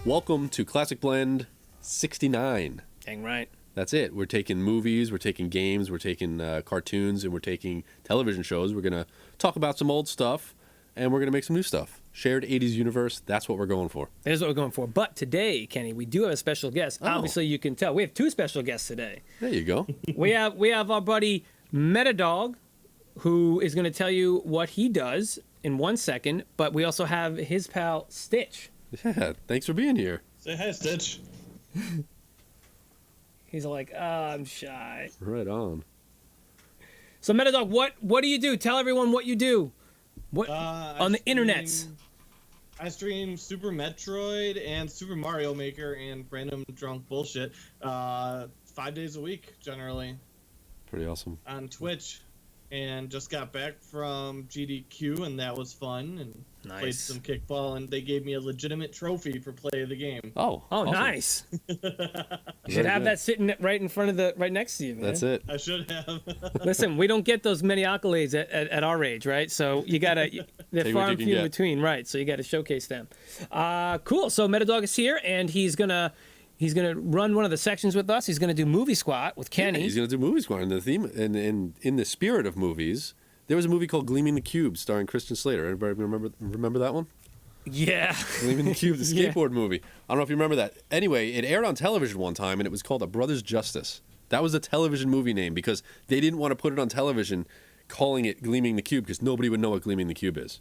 Welcome to Classic Blend 69. Dang right. That's it. We're taking movies, we're taking games, we're taking cartoons, and we're taking television shows. We're going to talk about some old stuff, and we're going to make some new stuff. Shared 80s universe, that's what we're going for. That is what we're going for. But today, Kenny, we do have a special guest. Oh. Obviously, you can tell. We have two special guests today. There you go. We have our buddy Meddadog, who is going to tell you what he does in 1 second. But we also have his pal, Stitch. Yeah, thanks for being here. Say hi, Stitch. He's like, I'm shy. Right on. So, Meddadog, what do you do? Tell everyone what you do. What on the internets? I stream Super Metroid and Super Mario Maker and random drunk bullshit 5 days a week, generally. Pretty awesome. On Twitch. And just got back from GDQ, and that was fun. And played some kickball, and they gave me a legitimate trophy for play of the game. Oh, awesome. Nice. You should have that sitting right in front of right next to you, man. That's it. I should have. Listen, we don't get those many accolades at our age, right? So you gotta, they're far and few in between, right? So you gotta showcase them. Cool. So Meddadog is here, and he's gonna run one of the sections with us. He's gonna do Movie Squat with Kenny. Yeah, he's gonna do Movie Squat. And the theme, and in the spirit of movies, there was a movie called Gleaming the Cube, starring Christian Slater. Everybody remember that one? Yeah. Gleaming the Cube, the skateboard movie. I don't know if you remember that. Anyway, it aired on television one time, and it was called A Brother's Justice. That was a television movie name because they didn't want to put it on television, calling it Gleaming the Cube, because nobody would know what Gleaming the Cube is.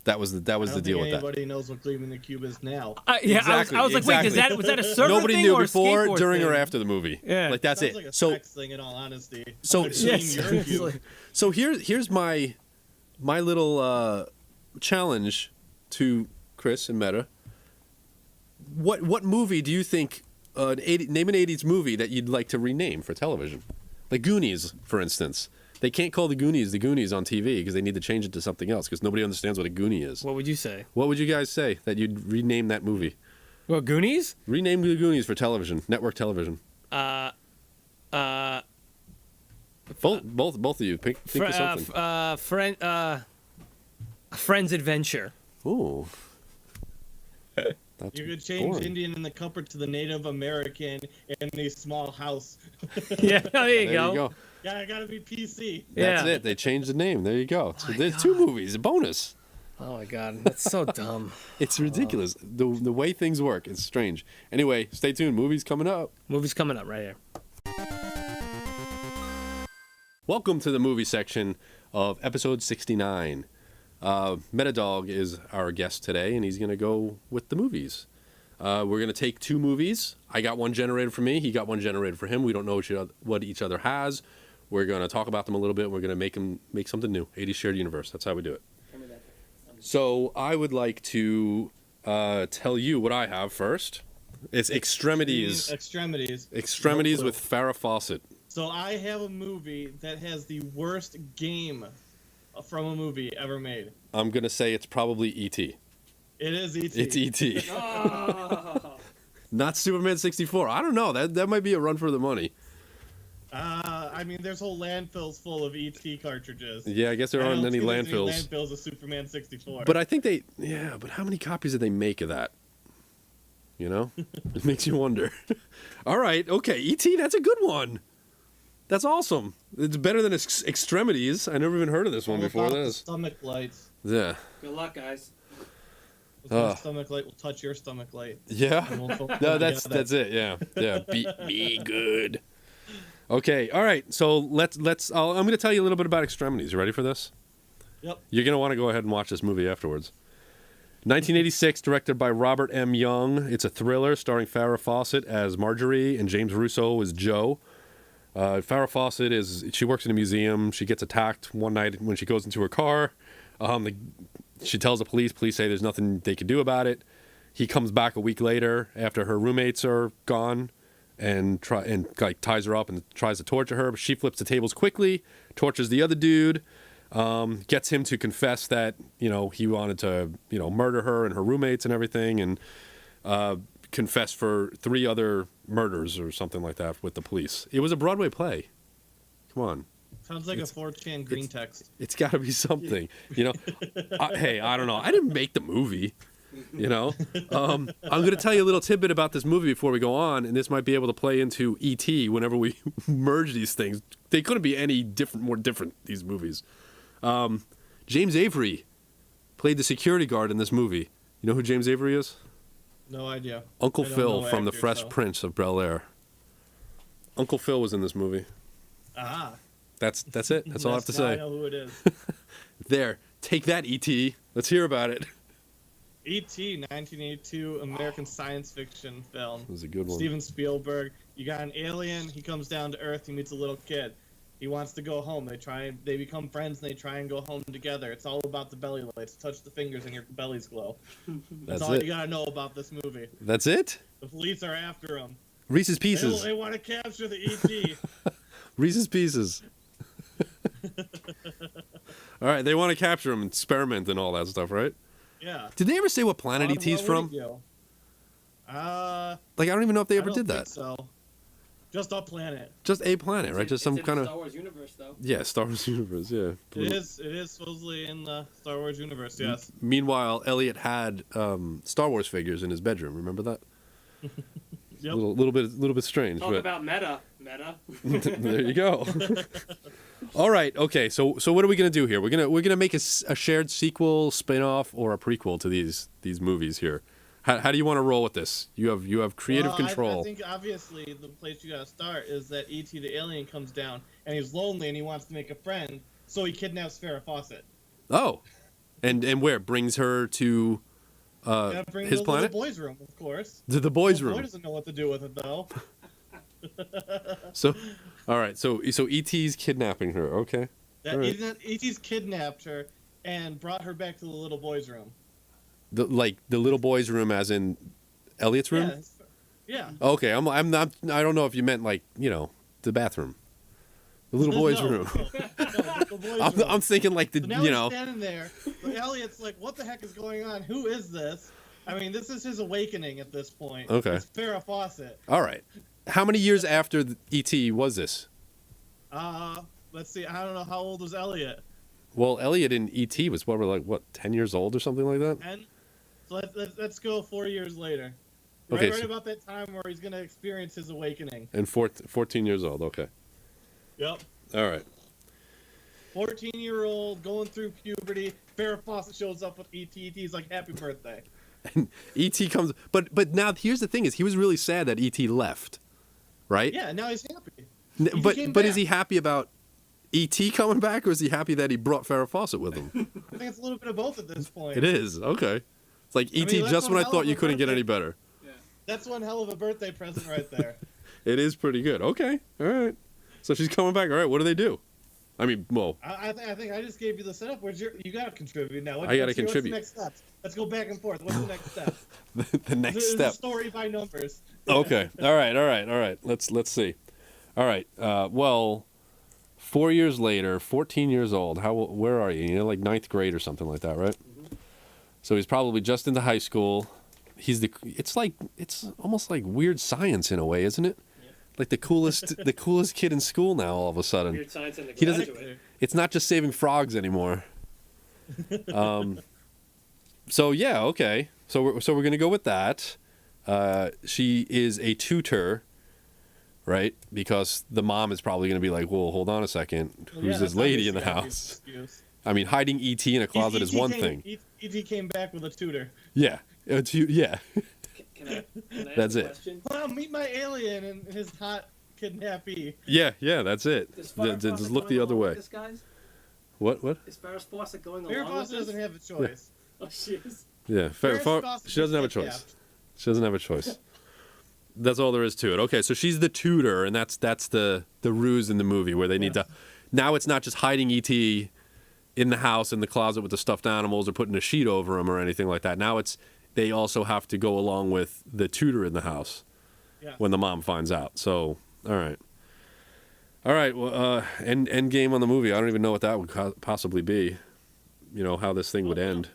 That was the deal with that. Anybody knows what Gleaming the Cube is now. Yeah, exactly, I was like, exactly. wait, was that a surfer Nobody thing knew or before, a during, thing? or after the movie. Yeah, like that's Sounds it. like a So, sex thing, in all honesty. yes. So here's my little challenge to Chris and Meta. What movie do you think? Name an '80s movie that you'd like to rename for television, like Goonies, for instance. They can't call the Goonies on TV because they need to change it to something else because nobody understands what a Goonie is. What would you say? What would you guys say that you'd rename that movie? Well, Goonies? Rename the Goonies for television, network television. Both of you. Think of something. Friend's Adventure. Ooh. You could change Indian in the Comfort to the Native American in a small house. Yeah, there you go. Yeah, I gotta be PC. That's it. They changed the name. There you go. So there's two movies. A bonus. Oh my God, that's so dumb. It's ridiculous. The way things work. It's strange. Anyway, stay tuned. Movies coming up. Movie's coming up right here. Welcome to the movie section of episode 69. Meddadog is our guest today, and he's going to go with the movies. We're going to take two movies. I got one generated for me. He got one generated for him. We don't know what each other has. We're going to talk about them a little bit. And we're going to make something new. 80s shared universe. That's how we do it. So I would like to tell you what I have first. It's Extremeties. Extremeties with Farrah Fawcett. So I have a movie that has the worst game from a movie ever made. I'm going to say it's probably E.T.E. It is E.T.E. It's E.T.E. Oh. Not Superman 64. I don't know. That might be a run for the money. I mean, there's whole landfills full of E.T. cartridges. Yeah, I guess there aren't any landfills. Landfills of Superman 64. But I think but how many copies did they make of that? You know? It makes you wonder. All right, okay, E.T., that's a good one. That's awesome. It's better than Extremeties. I never even heard of this one before this. Stomach lights. Yeah. Good luck, guys. My stomach light will touch your stomach light. Yeah. No, that's it. Yeah. Beat me good. Okay. All right. So let's. I'm going to tell you a little bit about Extremeties. You ready for this? Yep. You're going to want to go ahead and watch this movie afterwards. 1986, directed by Robert M. Young. It's a thriller starring Farrah Fawcett as Marjorie and James Russo as Joe. Farrah Fawcett she works in a museum. She gets attacked one night when she goes into her car. She tells the police. Police say there's nothing they can do about it. He comes back a week later after her roommates are gone and ties her up and tries to torture her. But she flips the tables quickly, tortures the other dude, gets him to confess that he wanted to murder her and her roommates and everything. And confess for 3 other murders or something like that with the police. It was a Broadway play. Come on. Sounds like a 4chan green text. It's got to be something, hey, I don't know. I didn't make the movie, I'm going to tell you a little tidbit about this movie before we go on, and this might be able to play into E.T. whenever we merge these things. They couldn't be any more different, these movies. James Avery played the security guard in this movie. You know who James Avery is? No idea. Uncle Phil from The Fresh Prince of Bel-Air. Uncle Phil was in this movie. Ah. That's it. That's all I have to say. I know who it is. There. Take that, E.T. Let's hear about it. E.T., 1982 American science fiction film. It was a good one. Steven Spielberg. You got an alien. He comes down to Earth. He meets a little kid. He wants to go home. They become friends, and they try and go home together. It's all about the belly lights. Touch the fingers, and your bellies glow. That's all you gotta know about this movie. That's it? The police are after him. Reese's Pieces. They want to capture the E.T. Reese's Pieces. All right, they want to capture him and experiment and all that stuff, right? Yeah. Did they ever say what planet E.T.'s from? I don't even know if they ever did think that. so. Just a planet. Just a planet, right? Just some kind of Star Wars universe, though. Yeah, Star Wars universe. Yeah. It is supposedly in the Star Wars universe. Yes. Meanwhile, Elliot had Star Wars figures in his bedroom. Remember that? Yep. Little bit strange. Talk but about meta. there you go. All right. Okay. So what are we gonna do here? We're gonna make a shared sequel, spin-off, or a prequel to these movies here. How do you want to roll with this? You have creative control. I think obviously the place you gotta start is that E.T. the alien comes down and he's lonely and he wants to make a friend, so he kidnaps Farrah Fawcett. Oh, and where brings her to his planet? The boys' room, of course. To the boys' room. The boy doesn't know what to do with it though. So, all right. So E.T.'s kidnapping her. Okay. That right. E.T.'s kidnapped her and brought her back to the little boys' room. The little boys' room, as in Elliot's room. Yeah. Okay. I'm not. I don't know if you meant the bathroom. The little boys' room. The boys' room. I'm thinking So now he's standing there. But Elliot's like, "What the heck is going on? Who is this?" I mean, this is his awakening at this point. Okay. It's Farrah Fawcett. All right. How many years after E.T. was this? Let's see. I don't know, how old was Elliot? Well, Elliot in E.T. was what 10 years old or something like that? 10? So let's go 4 years later. Okay, Right about that time where he's going to experience his awakening. And 14 years old. Okay. Yep. All right. 14-year-old going through puberty. Farrah Fawcett shows up with E.T. E.T.'s like, "Happy birthday." And E.T. comes, but now here's the thing: is he was really sad that E.T. left, right? Yeah. Now he's happy. But is he happy about E.T. coming back, or is he happy that he brought Farrah Fawcett with him? I think it's a little bit of both at this point. It is. Okay. It's like E.T. that's just one when I hell thought of you a couldn't get birthday. any better. Yeah. That's one hell of a birthday present right there. It is pretty good. Okay. All right. So she's coming back. All right. What do they do? I mean, well, I think I just gave you the setup. You got to contribute now. I got to contribute. What's the next step? Let's go back and forth. What's the next step? the next It's step. a story by numbers. Okay. All right. Let's see. All right. Well, 4 years later, 14 years old. Where are you? Like 9th grade or something like that, right? Mm-hmm. So he's probably just into high school. It's almost like Weird Science in a way, isn't it? Yeah. Like the coolest kid in school now. All of a sudden, Weird Science and the he doesn't. Graduate. It's not just saving frogs anymore. So yeah, okay. So we're gonna go with that. She is a tutor, right? Because the mom is probably gonna be like, "Well, hold on a second. Who's this lady in the house?" I mean, hiding E.T. in a closet is one thing. E.T. came back with a tutor. Yeah, yeah. Can I That's ask a it. question? Well, meet my alien and his hot kidnappee. Yeah, that's it. Is Farrah Just Fawcett look the going other along way. with this, guys? What? Is Farrah Fawcett going Farrah along with Fawcett this? doesn't have a choice. Oh, she is. Yeah, she doesn't have a choice. She doesn't have a choice. That's all there is to it. Okay, so she's the tutor, and that's the ruse in the movie where they need to. Now it's not just hiding E.T. in the house in the closet with the stuffed animals or putting a sheet over him or anything like that. Now they also have to go along with the tutor in the house when the mom finds out. So all right. Well, end game on the movie. I don't even know what that would possibly be. How this thing would end.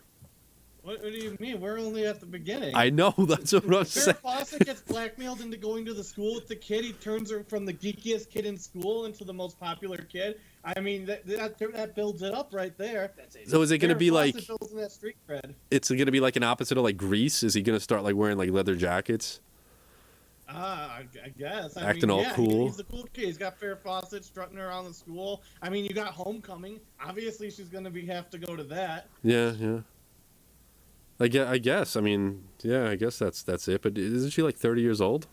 What do you mean? We're only at the beginning. I know, that's what I'm saying. Farrah Fawcett gets blackmailed into going to the school with the kid. He turns her from the geekiest kid in school into the most popular kid. I mean, that builds it up right there. So is it going to be like... builds that street cred. It's going to be like an opposite of like Grease? Is he going to start like wearing like leather jackets? I guess. Acting all cool. He's the cool kid. He's got Farrah Fawcett strutting around the school. I mean, you got Homecoming. Obviously, she's going to have to go to that. Yeah. I guess. I mean, yeah, I guess that's it. But isn't she like 30 years old?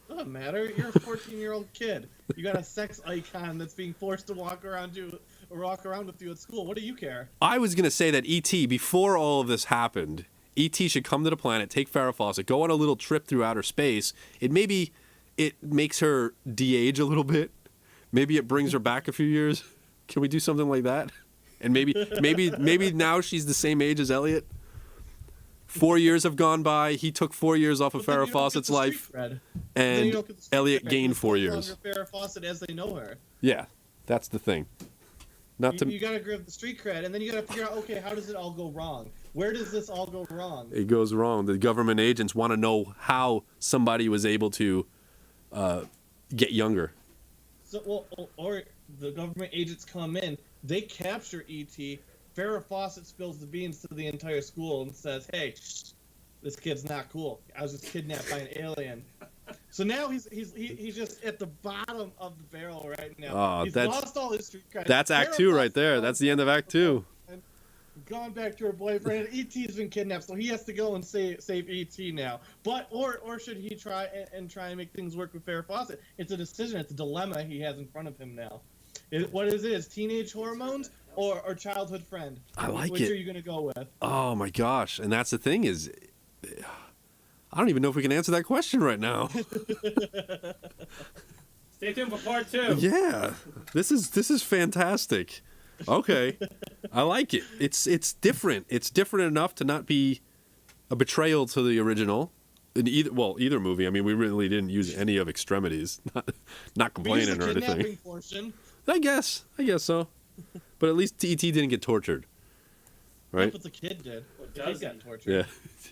Doesn't matter. You're a 14-year-old kid. You got a sex icon that's being forced to walk around with you at school. What do you care? I was going to say that E.T., before all of this happened, E.T. should come to the planet, take Farrah Fawcett, go on a little trip through outer space. It makes her de-age a little bit. Maybe it brings her back a few years. Can we do something like that? And maybe now she's the same age as Elliot. 4 years have gone by. He took 4 years off of Farrah Fawcett's life, and Elliot gained 4 years. Farrah Fawcett as they know her. Yeah, that's the thing. You gotta grab the street cred, and then you gotta figure out, okay, how does it all go wrong? Where does this all go wrong? It goes wrong. The government agents want to know how somebody was able to get younger. So, or the government agents come in, they capture E.T. Farrah Fawcett spills the beans to the entire school and says, "Hey, this kid's not cool. I was just kidnapped by an alien." So now he's just at the bottom of the barrel right now. Oh, he's lost all his street cred. That's Act 2 right there. That's the end of Act 2. And gone back to her boyfriend. E.T.'s been kidnapped, so he has to go and save E.T. now. But or should he try and make things work with Farrah Fawcett? It's a decision. It's a dilemma he has in front of him now. What is it? Is teenage hormones or childhood friend? I like Which it. are you going to go with? Oh my gosh. And that's the thing is, I don't even know if we can answer that question right now. Stay tuned for part 2. Yeah. This is fantastic. Okay. I like it. It's different. It's different enough to not be a betrayal to the original. In either movie. I mean, we really didn't use any of Extremities. Not complaining or anything. Portion. I guess so. But at least E.T. didn't get tortured, right? That's what the kid did. The kid got tortured. Yeah.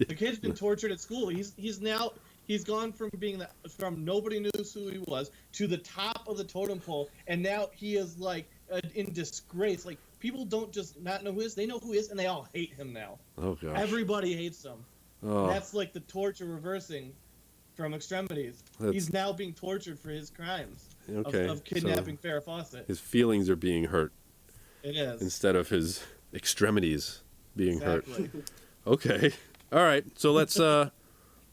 The kid's been tortured at school. He's gone from from nobody knew who he was to the top of the totem pole, and now he is like in disgrace. Like people don't just not know who he is; they know who he is, and they all hate him now. Oh gosh. Everybody hates him. Oh. That's like the torture reversing from Extremities. He's now being tortured for his crimes of kidnapping Farrah Fawcett. His feelings are being hurt. It is. Instead of his extremities being hurt. Okay. All right. So let's. All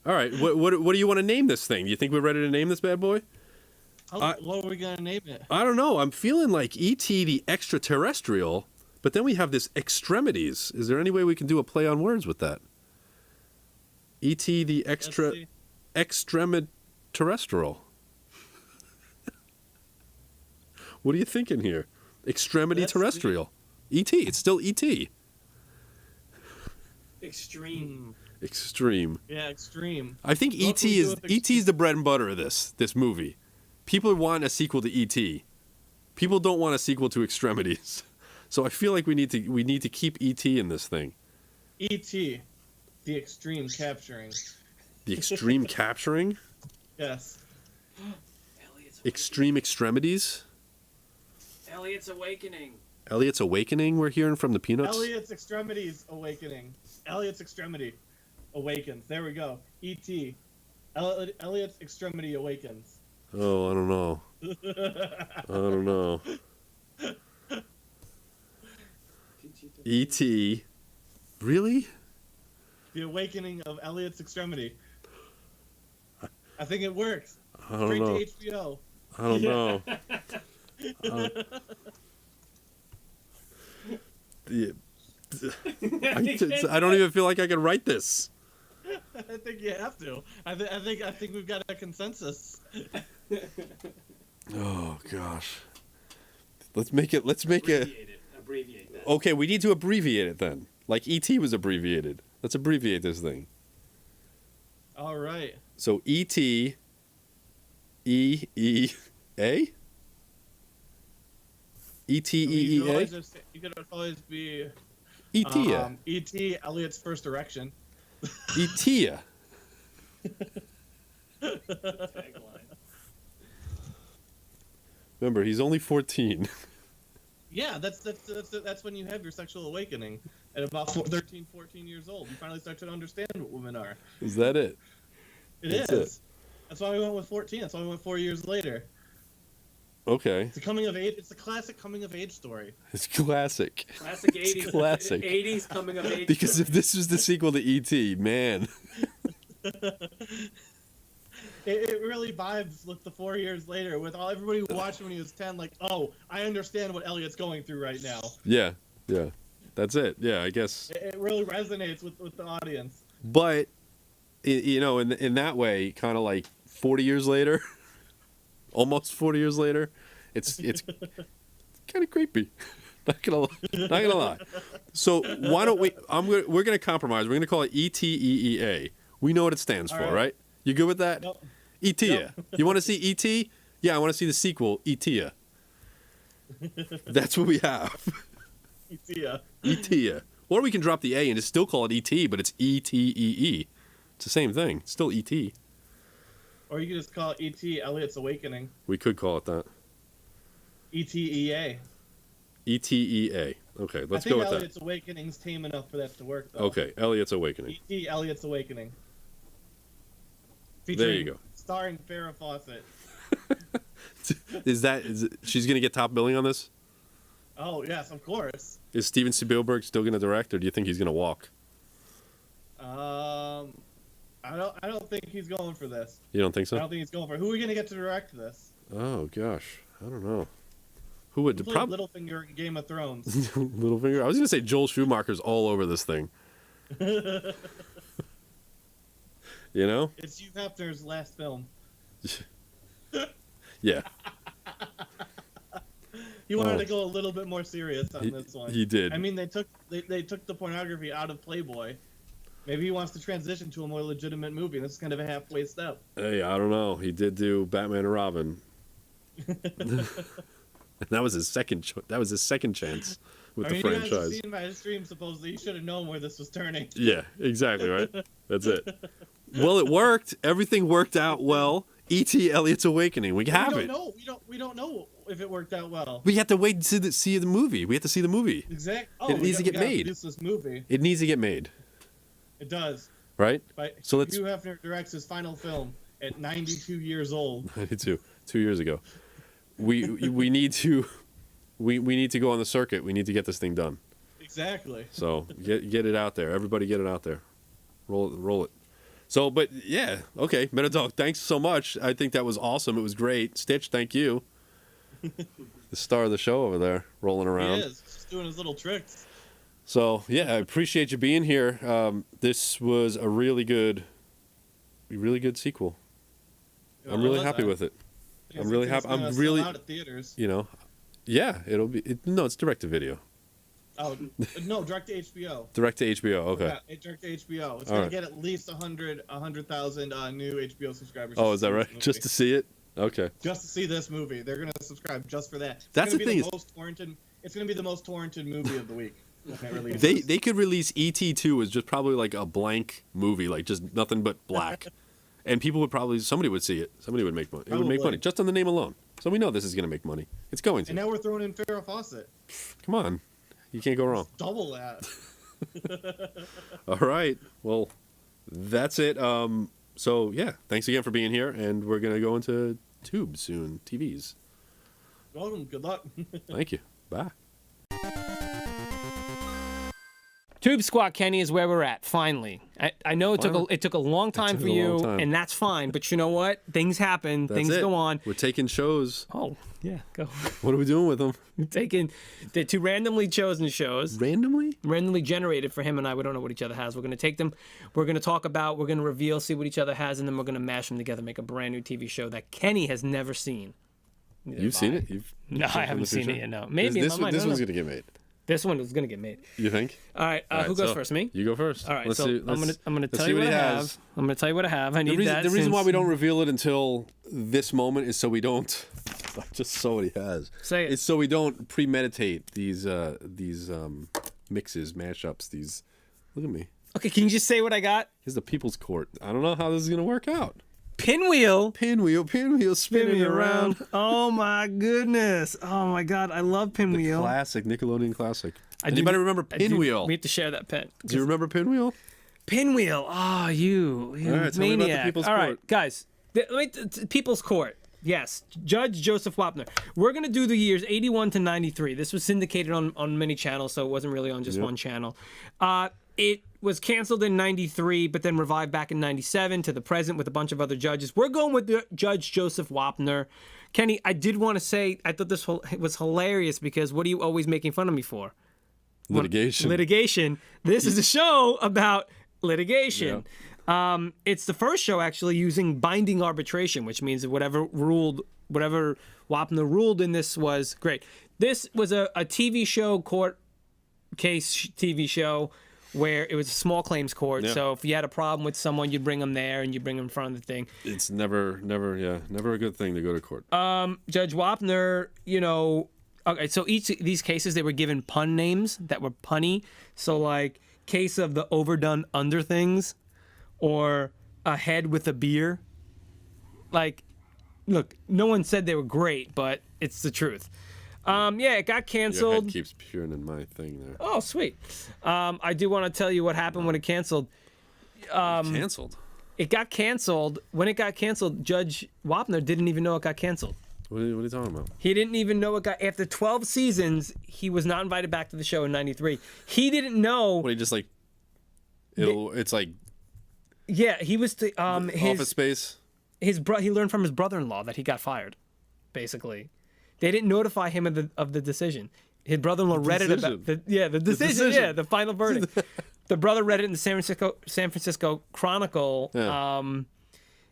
right. What do you want to name this thing? Do you think we're ready to name this bad boy? What are we gonna name it? I don't know. I'm feeling like E.T. the Extraterrestrial, but then we have this Extremities. Is there any way we can do a play on words with that? E.T. the Extremiterrestrial. What are you thinking here? Extremity terrestrial. E.T. It's still E.T. Extreme. Extreme. Yeah, extreme. I think E.T. is the bread and butter of this movie. People want a sequel to E.T. People don't want a sequel to Extremities. So I feel like we need to keep E.T. in this thing. E.T. The extreme capturing. The extreme capturing? Yes. Extreme extremities? Elliot's awakening. Elliot's awakening, we're hearing from the Peanuts? Elliot's extremities awakening. Elliot's extremity awakens. There we go. E.T. Elliot's extremity awakens. Oh, I don't know. I don't know. E.T. Really? The awakening of Elliot's extremity. I think it works. I don't know. Straight to HBO. I don't know. I don't even feel like I can write this. I think you have to. I think we've got a consensus. Oh gosh. Let's make it. Abbreviate that. Okay, we need to abbreviate it then. Like E.T. was abbreviated. Let's abbreviate this thing. All right. So E.T. E.E.A. E.T.E.E.A. You could always be E.T.E.A. E.T., Elliot's first erection. E.T.E.A. Tagline. Remember, he's only 14. Yeah, that's when you have your sexual awakening. At about 13, 14 years old, you finally start to understand what women are. Is that it? That's it. That's why we went with 14. That's why we went 4 years later. Okay. It's a coming of age. It's a classic coming of age story. It's classic. Classic 80s. It's classic. 80s coming of age. Because if this was the sequel to E.T., man. It really vibes with the 4 years later, with all everybody who watched when he was 10, like, oh, I understand what Elliot's going through right now. Yeah. That's it. Yeah, I guess. It really resonates with the audience. But, in that way, kind of like 40 years later, almost 40 years later, it's kind of creepy. Not gonna lie. So why don't we? We're gonna compromise. We're gonna call it E.T.E.A. We know what it stands for, right? You good with that? Nope. E.T.E.A. Nope. You want to see E.T.? Yeah, I want to see the sequel, E.T.E.A. That's what we have. E.T.E.A. E.T.E.A. Or we can drop the A and just still call it E.T., but it's E.T.E.E. It's the same thing. It's still E.T. Or you could just call it E.T. Elliot's Awakening. We could call it that. E.T.E.A. E.T.E.A. Okay, let's I go think with Elliot's Awakening's tame enough for that to work, that. though. Okay, Elliot's Awakening. E.T. Elliot's Awakening. There you go. Starring Farrah Fawcett. She's going to get top billing on this? Oh, yes, of course. Is Steven Spielberg still going to direct, or do you think he's going to walk? I don't think he's going for this. You don't think so? I don't think he's going for it. Who are we going to get to direct this? Oh, gosh. I don't know. Who would? Littlefinger in Game of Thrones. Littlefinger? I was going to say Joel Schumacher's all over this thing. You know? It's Hugh Hefner's last film. Yeah. He wanted to go a little bit more serious on this one. He did. I mean, they took the pornography out of Playboy. Maybe he wants to transition to a more legitimate movie. This is kind of a halfway step. Hey, I don't know. He did do Batman and Robin. That was his second chance with the franchise. You guys have seen my stream. Supposedly, you should have known where this was turning. Yeah, exactly right. That's it. Well, it worked. Everything worked out well. E.T. Elliot's Awakening. We have it. We don't know if it worked out well. We have to wait to see the movie. We have to see the movie. Exactly. It needs to get made. This movie. It needs to get made. It does. Right. So Hugh Hefner directs his final film at 92 years old. 92. 2 years ago. We need to go on the circuit. We need to get this thing done. Exactly. So get it out there. Everybody get it out there. Roll it. So, but yeah, okay, Meddadog, thanks so much. I think that was awesome. It was great. Stitch, thank you. The star of the show over there, rolling around. He is. Just doing his little tricks. So, yeah, I appreciate you being here. This was a really good sequel. I'm really happy with it. I'm really happy. I'm really out at theaters. Yeah, it's direct to video. Oh no, direct to HBO. Direct to HBO. Okay. Yeah, direct to HBO. It's gonna get at least 100,000 new HBO subscribers. Oh, is that right? Just to see it? Okay. Just to see this movie, they're gonna subscribe just for that. That's the thing. It's gonna be the most torrented movie of the week. They could release E.T. 2 as just probably like a blank movie, like just nothing but black, and people would somebody would see it. Somebody would make money. It would make money just on the name alone. So we know this is gonna make money. It's going to. And now we're throwing in Farrah Fawcett. Come on. You can't go wrong. It's double that. All right. Well, that's it. So, yeah. Thanks again for being here. And we're going to go into Tube soon. TVs. Welcome. Good luck. Thank you. Bye. Tube Squat, Kenny, is where we're at. Finally, I know it took a long time for you, and that's fine. But you know what? Things happen. Things go on. We're taking shows. Oh yeah, go. What are we doing with them? We're taking the two randomly chosen shows. Randomly generated for him and I. We don't know what each other has. We're gonna take them. We're gonna talk about. We're gonna reveal, see what each other has, and then we're gonna mash them together, make a brand new TV show that Kenny has never seen. You've seen it? No, I haven't seen it yet. No, maybe this one's gonna get made. This one is gonna get made. You think? All right. Who goes first? Me. You go first. All right. I'm gonna tell you what I have. I'm gonna tell you what I have. I need that. The reason why we don't reveal it until this moment is so we don't. Just so what he has. Say it. It's so we don't premeditate these mixes, mashups, these. Look at me. Okay, can you just say what I got? Here's the People's Court. I don't know how this is gonna work out. Pinwheel. Pinwheel, spinning around. Oh my goodness. Oh my God, I love Pinwheel. Classic, Nickelodeon classic. Anybody remember Pinwheel? We have to share that pen. Do you remember Pinwheel? Pinwheel. Oh, you All right, tell me about the maniac. People's All Court. right, guys. People's Court. Yes, Judge Joseph Wapner. We're gonna do the years 81 to 93. This was syndicated on many channels, so it wasn't really on just one channel. It was canceled in 93, but then revived back in 97 to the present with a bunch of other judges. We're going with the Judge Joseph Wapner. Kenny, I did want to say, I thought this was hilarious because what are you always making fun of me for? Litigation. Litigation. This is a show about litigation. Yeah. It's the first show actually using binding arbitration, which means that whatever Wapner ruled in this was great. This was a TV show, court case TV show, where it was a small claims court. Yeah. So if you had a problem with someone, you'd bring them there and you bring them in front of the thing. It's never a good thing to go to court. Judge Wapner, okay, so each of these cases, they were given pun names that were punny. So like case of the overdone under things or a head with a beer. Like, look, no one said they were great, but it's the truth. It got canceled. Your head keeps peering in my thing there. Oh, sweet. I do want to tell you what happened when it canceled. Canceled? It got canceled. When it got canceled, Judge Wapner didn't even know it got canceled. What are you talking about? He didn't even know it got... After 12 seasons, he was not invited back to the show in 93. He didn't know... What, he just like... It's like... Yeah, he was... his Office Space? He learned from his brother-in-law that he got fired, basically. They didn't notify him of the decision. His brother-in-law read it about the decision. Yeah, the final verdict. The brother read it in the San Francisco Chronicle.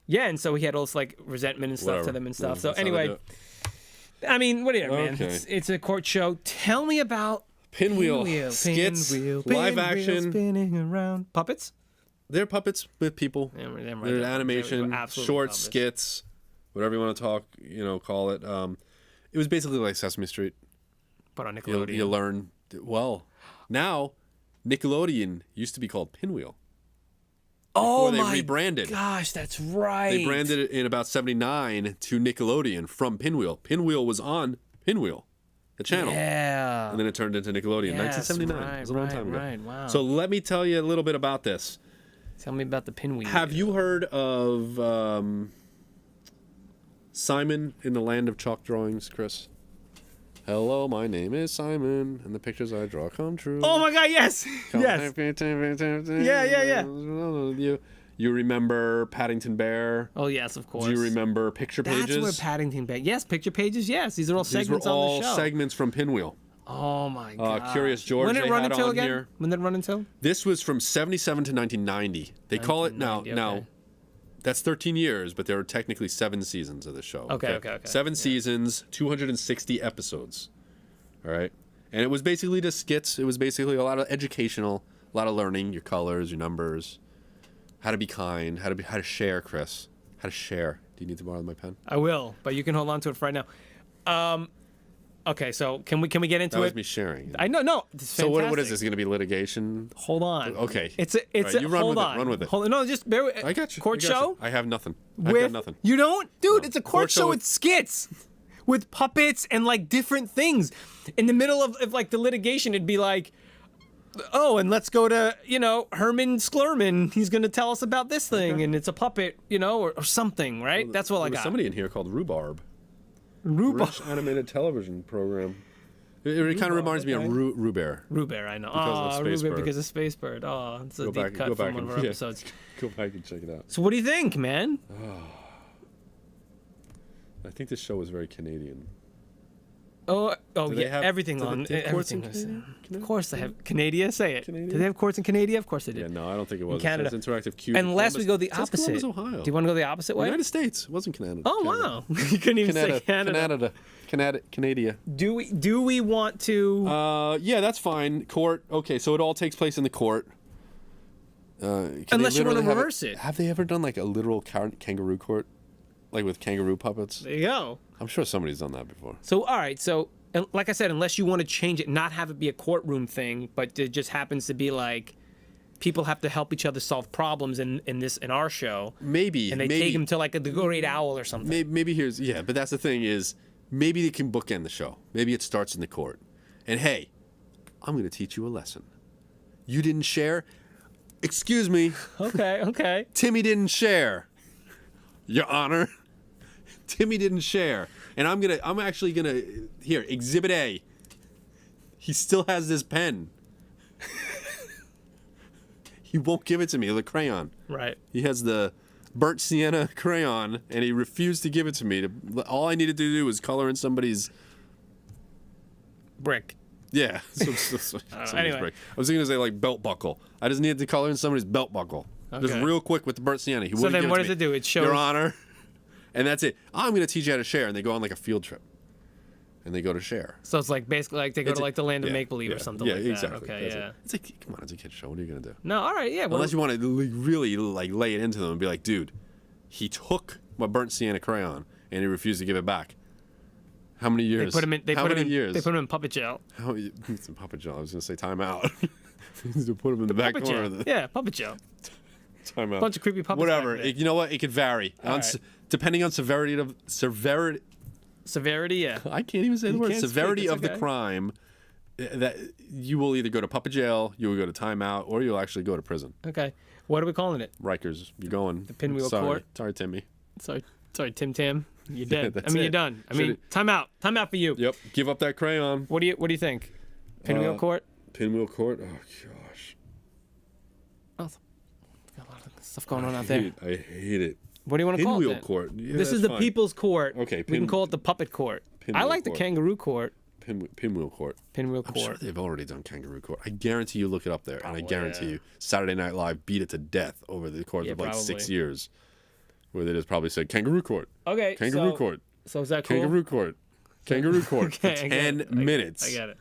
Yeah. And so he had all this like resentment and stuff to them and stuff. So anyway, I mean, what do you know, man? It's a court show. Tell me about Pinwheel skits, live action, spinning around puppets. They're puppets with people. They're animation, short skits, whatever you want to call it. It was basically like Sesame Street. But on Nickelodeon. You learn, well, now Nickelodeon used to be called Pinwheel. Oh my rebranded. Gosh, that's right. They branded it in about 79 to Nickelodeon from Pinwheel. Pinwheel was on Pinwheel, the channel. Yeah. And then it turned into Nickelodeon. Yes, 1979. Right, it was a long time ago. Right, wow. So let me tell you a little bit about this. Tell me about the Pinwheel. Have you heard of Simon in the Land of Chalk Drawings, Chris? Hello, my name is Simon, and the pictures I draw come true. Oh my God, yes! Yes. Yeah. You remember Paddington Bear? Oh yes, of course. Do you remember Picture Pages? That's where Paddington Bear. Yes, Picture Pages. Yes, these are all segments on the show. These were all segments from Pinwheel. Oh my God. Curious George. When did it run until again? Here. When did it run until? This was from 77 to 1990. They call it now. Okay. Now, that's 13 years, but there were technically 7 seasons of the show. Okay. 7 seasons, 260 episodes. All right, and it was basically just skits. It was basically a lot of educational, a lot of learning your colors, your numbers, how to be kind, how to share, Chris, how to share. Do you need to borrow my pen? I will, but you can hold on to it for right now. Okay, so can we get into that was it? Me sharing. I know, no. So what is this going to be? Litigation? Hold on. Okay. It's right, you run with it. No, just bear with. I got you. Court show? I have nothing. I've got nothing. You don't, dude. No. It's a court show with skits, with puppets and like different things. In the middle of like the litigation, it'd be like, oh, and let's go to Herman Sklurman. He's going to tell us about this thing, and it's a puppet, or something, right? Well, that's all I got. Somebody in here called Rhubarb. Rhubarb animated television program. It kind of reminds me of Rhubarb. Rhubarb, I know. Because of Space Bird. Oh, it's a deep cut from one of our episodes. Go back and check it out. So what do you think, man? I think this show was very Canadian. Oh yeah, everything on everything. Of course they have Canada. Say it. Did they have courts in Canada? Of course they did. Yeah, no, I don't think it was. In Canada, it's interactive cube. Unless we go the opposite. Columbus, Ohio. Do you want to go the opposite way? United States. It wasn't Canada. Oh wow, you couldn't even say Canada. Canada. Do we want to? Yeah, that's fine. Court. Okay, so it all takes place in the court. Unless you want to reverse it. Have they ever done like a literal kangaroo court, like with kangaroo puppets? There you go. I'm sure somebody's done that before. So all right, so and like I said, unless you want to change it, not have it be a courtroom thing, but it just happens to be like people have to help each other solve problems in our show. Maybe. And they take him to like the Great Owl or something. Maybe but that's the thing is, maybe they can bookend the show. Maybe it starts in the court. And hey, I'm going to teach you a lesson. You didn't share? Excuse me. Okay. Timmy didn't share. Your Honor. Timmy didn't share. And I'm actually gonna, here, Exhibit A. He still has this pen. He won't give it to me, the crayon. Right. He has the burnt sienna crayon, and he refused to give it to me. All I needed to do was color in somebody's... brick. Yeah. Somebody's anyway. brick. I was going to say, like, belt buckle. I just needed to color in somebody's belt buckle. Just real quick with the burnt sienna. So then what does it do? It shows... Your Honor. And that's it. I'm going to teach you how to share. And they go on, like, a field trip. And they go to share. So it's like basically like they go to like the land of make-believe or something like that. Exactly. Okay, yeah. It's like, come on, it's a kid's show. What are you going to do? No, all right, yeah. Well, Unless you want to really like lay it into them and be like, dude, he took my burnt sienna crayon and he refused to give it back. How many years? They put him in. They How put many him in, years? They put him in puppet jail. It's in puppet jail. I was going to say time out. To put him in the back Puppet corner. jail. Yeah, puppet jail. Time out. Bunch of creepy puppets. Whatever. back there. You know what? It could vary. Right. Depending on severity. Severity, yeah. I can't even say the word. can't speak, Severity it's of the okay. crime. That you will either go to puppet jail, you will go to timeout, or you'll actually go to prison. Okay. What are we calling it? Rikers, you're going. The Pinwheel Sorry. Court? Sorry, Timmy. Sorry, Tim Tam. You're dead. that's you're it. done. Should've- Time out. Time out for you. Yep. Give up that crayon. What do you think? Pinwheel Court? Pinwheel Court. Oh gosh. Oh, got a lot of stuff going on out there. I hate it. What do you want to call it? Pinwheel then? Court. Yeah, This is that's the fine. People's Court. Okay, we can call it the Puppet Court. I Pinwheel like the Court. Kangaroo Court. Pinwheel Court. Pinwheel I'm Court. sure they've already done Kangaroo Court. I guarantee you look it up there, and I Probably, guarantee yeah. you Saturday Night Live beat it to death over the course Yeah, of like probably. 6 years, where they just probably said Kangaroo Court. Okay. Kangaroo Court. So is that cool? Kangaroo Court. Kangaroo Court. Okay, for I get 10 it. minutes. I get it.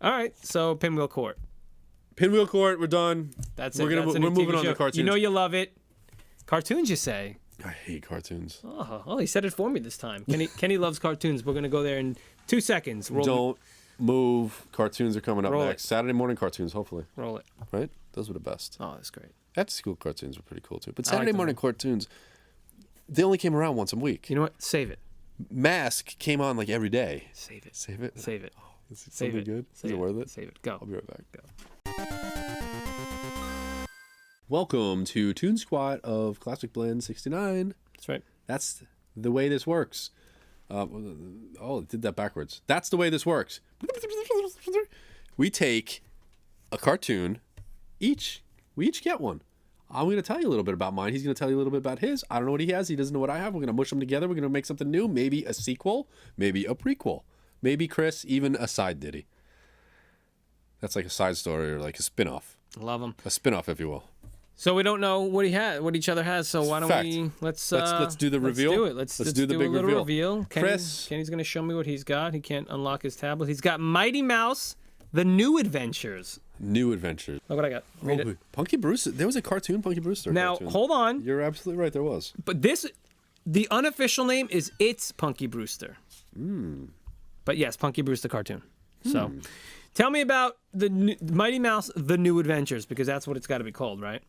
All right. So Pinwheel Court. Pinwheel Court. We're done. That's We're it. gonna That's a we're new moving TV on show. to cartoons. You know you love it. Cartoons, you say? I hate cartoons. Oh, he said it for me this time. Kenny loves cartoons. We're gonna go there in 2 seconds. Don't move. Cartoons are coming up Roll it. next. Saturday morning cartoons, hopefully. Roll it. Right? Those were the best. Oh, that's great. After school cartoons were pretty cool too. But I like Saturday them morning all. cartoons, they only came around once a week. You know what? Save it. Mask came on like every day. Save it. Save it. Save it. Is it Save something it. good? Save Is it worth it? Save it. Go. I'll be right back. Go. Welcome to Toon Squat of Classic Blend 69. That's right. That's the way this works. Oh, it did that backwards. That's the way this works. We take a cartoon. We each get one. I'm going to tell you a little bit about mine. He's going to tell you a little bit about his. I don't know what he has. He doesn't know what I have. We're going to mush them together. We're going to make something new. Maybe a sequel. Maybe a prequel. Maybe, Chris, even a side ditty. That's like a side story or like a spin-off. Love them. A spin-off, if you will. So we don't know what each other has. So why don't Fact. we let's do the reveal. Let's do it. Let's do the do big a little reveal. Kenny's going to show me what he's got. He can't unlock his tablet. He's got Mighty Mouse: The New Adventures. New Adventures. Look what I got. Read it. Punky Brewster. There was a cartoon, Punky Brewster. Now cartoon. hold on. You're absolutely right. There was. But the unofficial name is It's Punky Brewster. But yes, Punky Brewster cartoon. So, tell me about the Mighty Mouse: The New Adventures, because that's what it's got to be called, right?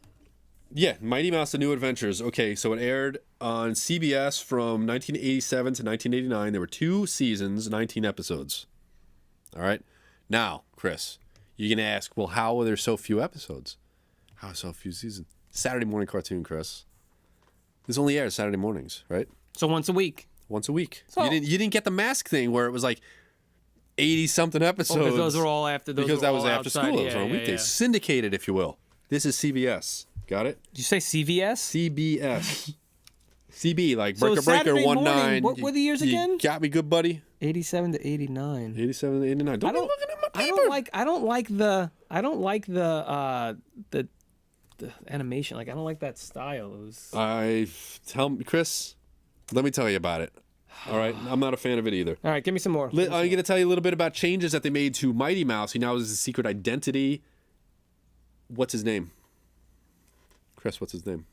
Yeah, Mighty Mouse: The New Adventures. Okay, so it aired on CBS from 1987 to 1989. There were 2 seasons, 19 episodes. All right. Now, Chris, you're gonna ask, well, how are there so few episodes? How so few seasons? Saturday morning cartoon, Chris. This only airs Saturday mornings, right? So once a week. Once a week. So- you didn't get the Mask thing where it was like 80 something episodes. Because those were all after. because that was all after outside. school. It was Yeah, on yeah, weekdays. yeah. Syndicated, if you will. This is CBS. Got it? Did you say CVS? CBS. CB, like So Breaker Breaker Saturday 1 morning, 9. what were the years again? You got me good, buddy. 87 to 89. 87 to 89. Don't be looking at my paper. I don't like the animation. Like I don't like that style. It was... Chris, let me tell you about it. All right? I'm not a fan of it either. All right, give me some more. I'm going to tell you a little bit about changes that they made to Mighty Mouse. He now has a secret identity. What's his name? Chris, what's his name?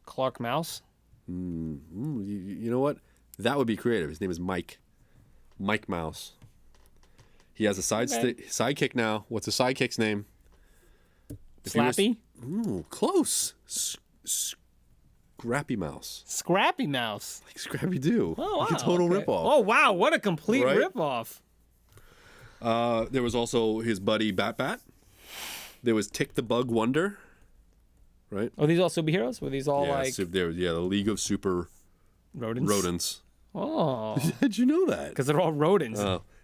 Clark Mouse. You know what? That would be creative. His name is Mike. Mike Mouse. He has a sidekick now. What's his sidekick's name? Slappy? Ooh, close. Scrappy Mouse. Scrappy Mouse. Like Scrappy-Doo. Oh, wow. Like a total ripoff. Oh, wow. What a complete Right? ripoff. There was also his buddy Bat. There was Tick the Bug Wonder. Right? Are these all superheroes? Were these all like the League of Super rodents? Oh. Oh. Did you know that? Because they're all rodents.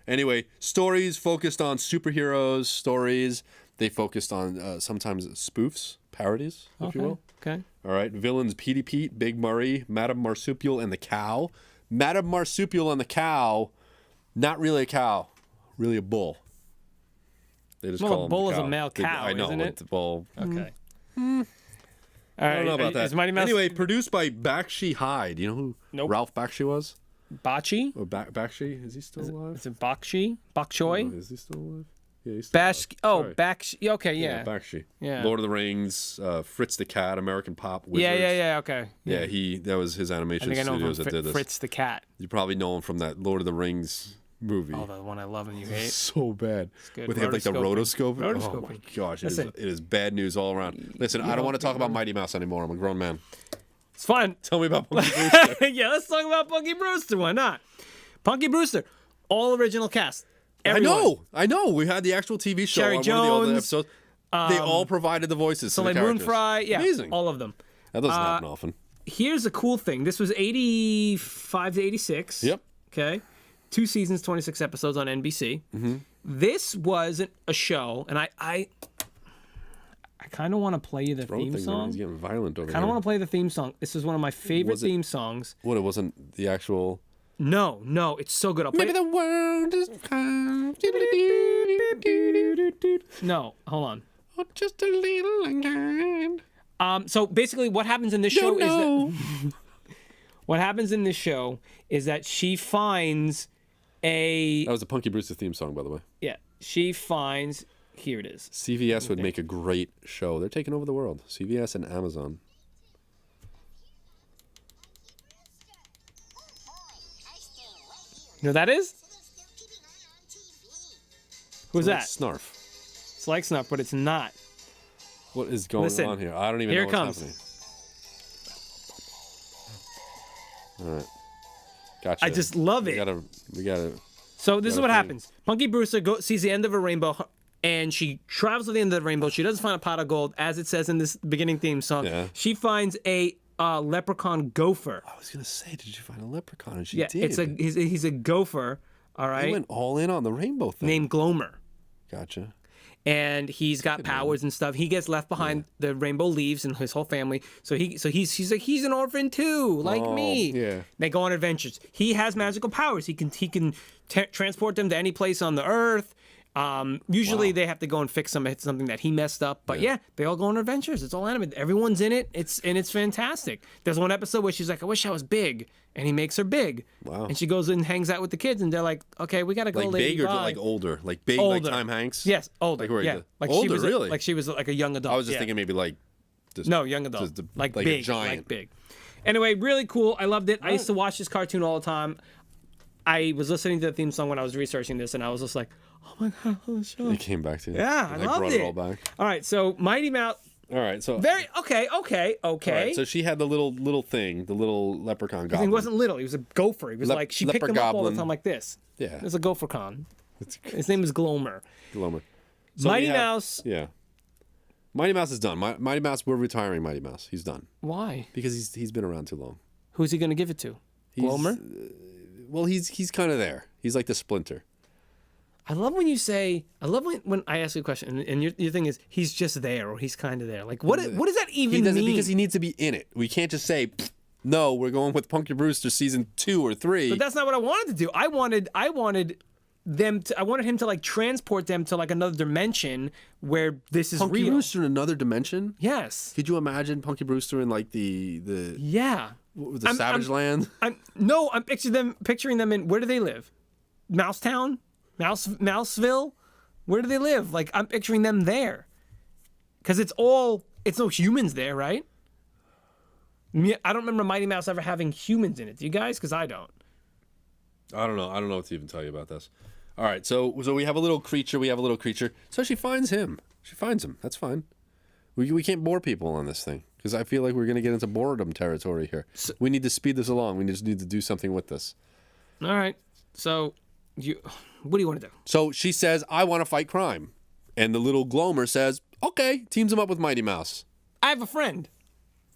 Anyway, stories focused on superheroes. Stories they focused on sometimes spoofs, parodies, if you will. Okay. All right. Villains: Petey Pete, Big Murray, Madame Marsupial, and the Cow. Madame Marsupial and the Cow, not really a cow, really a bull. They just call a bull him is cow. a male cow, I know. isn't it? Well, Okay. I don't know about that. Is Mighty Mouse Anyway, produced by Bakshi Hyde. You know who Ralph Bakshi was? Bakshi? Or Bakshi? Is he still alive? Is it Bakshi? Bok Choy? Oh, is he still alive? Yeah, he's still alive. Sorry. Bakshi. Okay, yeah. Bakshi. Yeah. Lord of the Rings, Fritz the Cat, American Pop, Wizards. Yeah, okay. Yeah, that was his I animation think I know him studios from that did this. Fritz the Cat. You probably know him from that Lord of the Rings movie. Oh, the one I love and you hate. So bad. good. Where they have like the rotoscope. Oh Rotoscoping. my gosh, it Listen. is bad news all around. Listen, I don't want to talk about Mighty Mouse anymore. I'm a grown man. It's fun. Tell me about Punky Brewster. Yeah, let's talk about Punky Brewster. Why not? Punky Brewster, all original cast. Everyone. I know. We had the actual TV show Sherry on one of the older Jones, episodes. They all provided the voices to the Soleil characters. Moonfry, yeah, Amazing. all of them. That doesn't happen often. Here's a cool thing. This was 85 to 86. Yep. Okay. 2 seasons, 26 episodes on NBC. Mm-hmm. This wasn't a show, and I kind of want to play you the theme song. He's getting violent over I here. kind of want to play the theme song. This is one of my favorite Was it- theme songs. What, it wasn't the actual... No, it's so good. I'll play Maybe the world is kind. No, hold on. Oh, just a little unkind. So basically, what happens in this show is that what happens in this show is that she finds That was the Punky Brewster theme song, by the way. she finds here it is. CVS would make a great show. They're taking over the world. CVS and Amazon. You know who that is? Who's Like that? Snarf. It's like Snuff, but it's not. What is going Listen, on here? I don't even here know it what's comes. happening. All right. Gotcha. I just love it. We gotta. So this is Got a what thing. happens. Punky Brewster sees the end of a rainbow, and she travels to the end of the rainbow. She doesn't find a pot of gold, as it says in this beginning theme song. Yeah. She finds a leprechaun gopher. I was gonna say, did you find a leprechaun? And she Yeah, did. he's a gopher. All He right, went all in on the rainbow thing. named Glomer. Gotcha. And he's got powers and stuff. He gets left behind. The rainbow leaves and his whole family. So he's like he's an orphan too, like me. yeah. They go on adventures. He has magical powers. He can transport them to any place on the earth. Usually they have to go and fix something that he messed up. But yeah, they all go on adventures. It's all animated. Everyone's in it. It's fantastic. There's one episode where she's like, I wish I was big. And he makes her big. Wow. And she goes and hangs out with the kids, and they're like, okay, we gotta go. Like lady, big or bye. like older? Like big, Older. like Tom Hanks? Yes, older. Like where yeah, like older, she was really? like she was like a young adult. I was just yeah. thinking maybe like. Just, No, young adult. just like a big, giant. like big. Anyway, really cool. I loved it. I used to watch this cartoon all the time. I was listening to the theme song when I was researching this, and I was just like, "Oh my god, I love the show!" It came back to you. Yeah, And I loved brought it. it all back. All right, so Mighty Mouse, All right, so. very okay. All right, so she had the little thing, the little leprechaun He goblin. wasn't little. He was a gopher. He was like she picked leper him up all the goblin. time like this. Yeah. It was a gopher con. His name is Glomer. Glomer. So Mighty we have- Mouse. Yeah. Mighty Mouse is done. Mighty Mouse, we're retiring Mighty Mouse. He's done Why? because he's been around too long. Who's he going to give it to? Glomer? Well, he's kind of there. He's like the Splinter. I love when you say. I love when I ask you a question, and your thing is he's just there or he's kind of there. Like what does that even He does it mean? because he needs to be in it. We can't just say, no, we're going with Punky Brewster season 2 or 3. But that's not what I wanted to do. I wanted him to like transport them to like another dimension where this is Punky real. Brewster in another dimension? Yes. Could you imagine Punky Brewster in like the Yeah. Savage Land? I'm picturing them in where do they live? Mousetown? Mouseville? Where do they live? Like I'm picturing them there. Cuz it's no humans there, right? I don't remember Mighty Mouse ever having humans in it. Do you guys? Cuz I don't. I don't know. I don't know what to even tell you about this. All right, so we have a little creature. So she finds him. That's fine. We can't bore people on this thing because I feel like we're going to get into boredom territory here. We need to speed this along. We just need to do something with this. All right. So what do you want to do? So she says, I want to fight crime. And the little Glomer says, okay, teams him up with Mighty Mouse. I have a friend.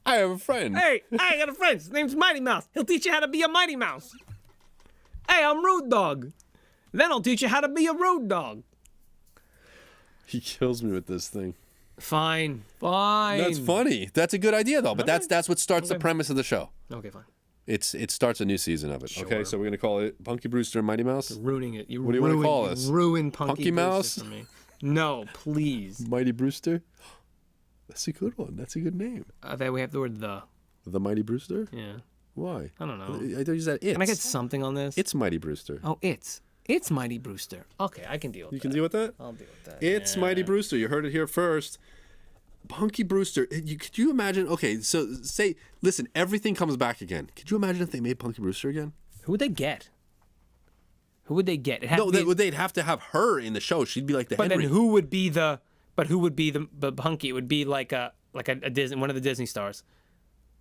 Hey, I got a friend. His name's Mighty Mouse. He'll teach you how to be a Mighty Mouse. Hey, I'm Rude Dog. Then I'll teach you how to be a Rude Dog. He kills me with this thing. Fine. That's funny. That's a good idea, though. But that's what starts the premise of the show. Okay, fine. It starts a new season of it. Sure. Okay, so we're gonna call it Punky Brewster and Mighty Mouse. You're ruining it. What do you want to call this? Ruin Punky Mouse for me. No, please. Mighty Brewster. That's a good one. That's a good name. Then we have the word the. The Mighty Brewster. Yeah. Why? I don't know. I thought you said it. Can I get something on this? It's Mighty Brewster. Oh, it's Mighty Brewster. Okay, I can deal with that. You can deal with that? I'll deal with that. It's Mighty Brewster. You heard it here first. Punky Brewster. Could you imagine? Okay, so listen, everything comes back again. Could you imagine if they made Punky Brewster again? Who would they get? They'd have to have her in the show. She'd be like the Henry. Then who would be the Punky? It would be like a Disney, one of the Disney stars.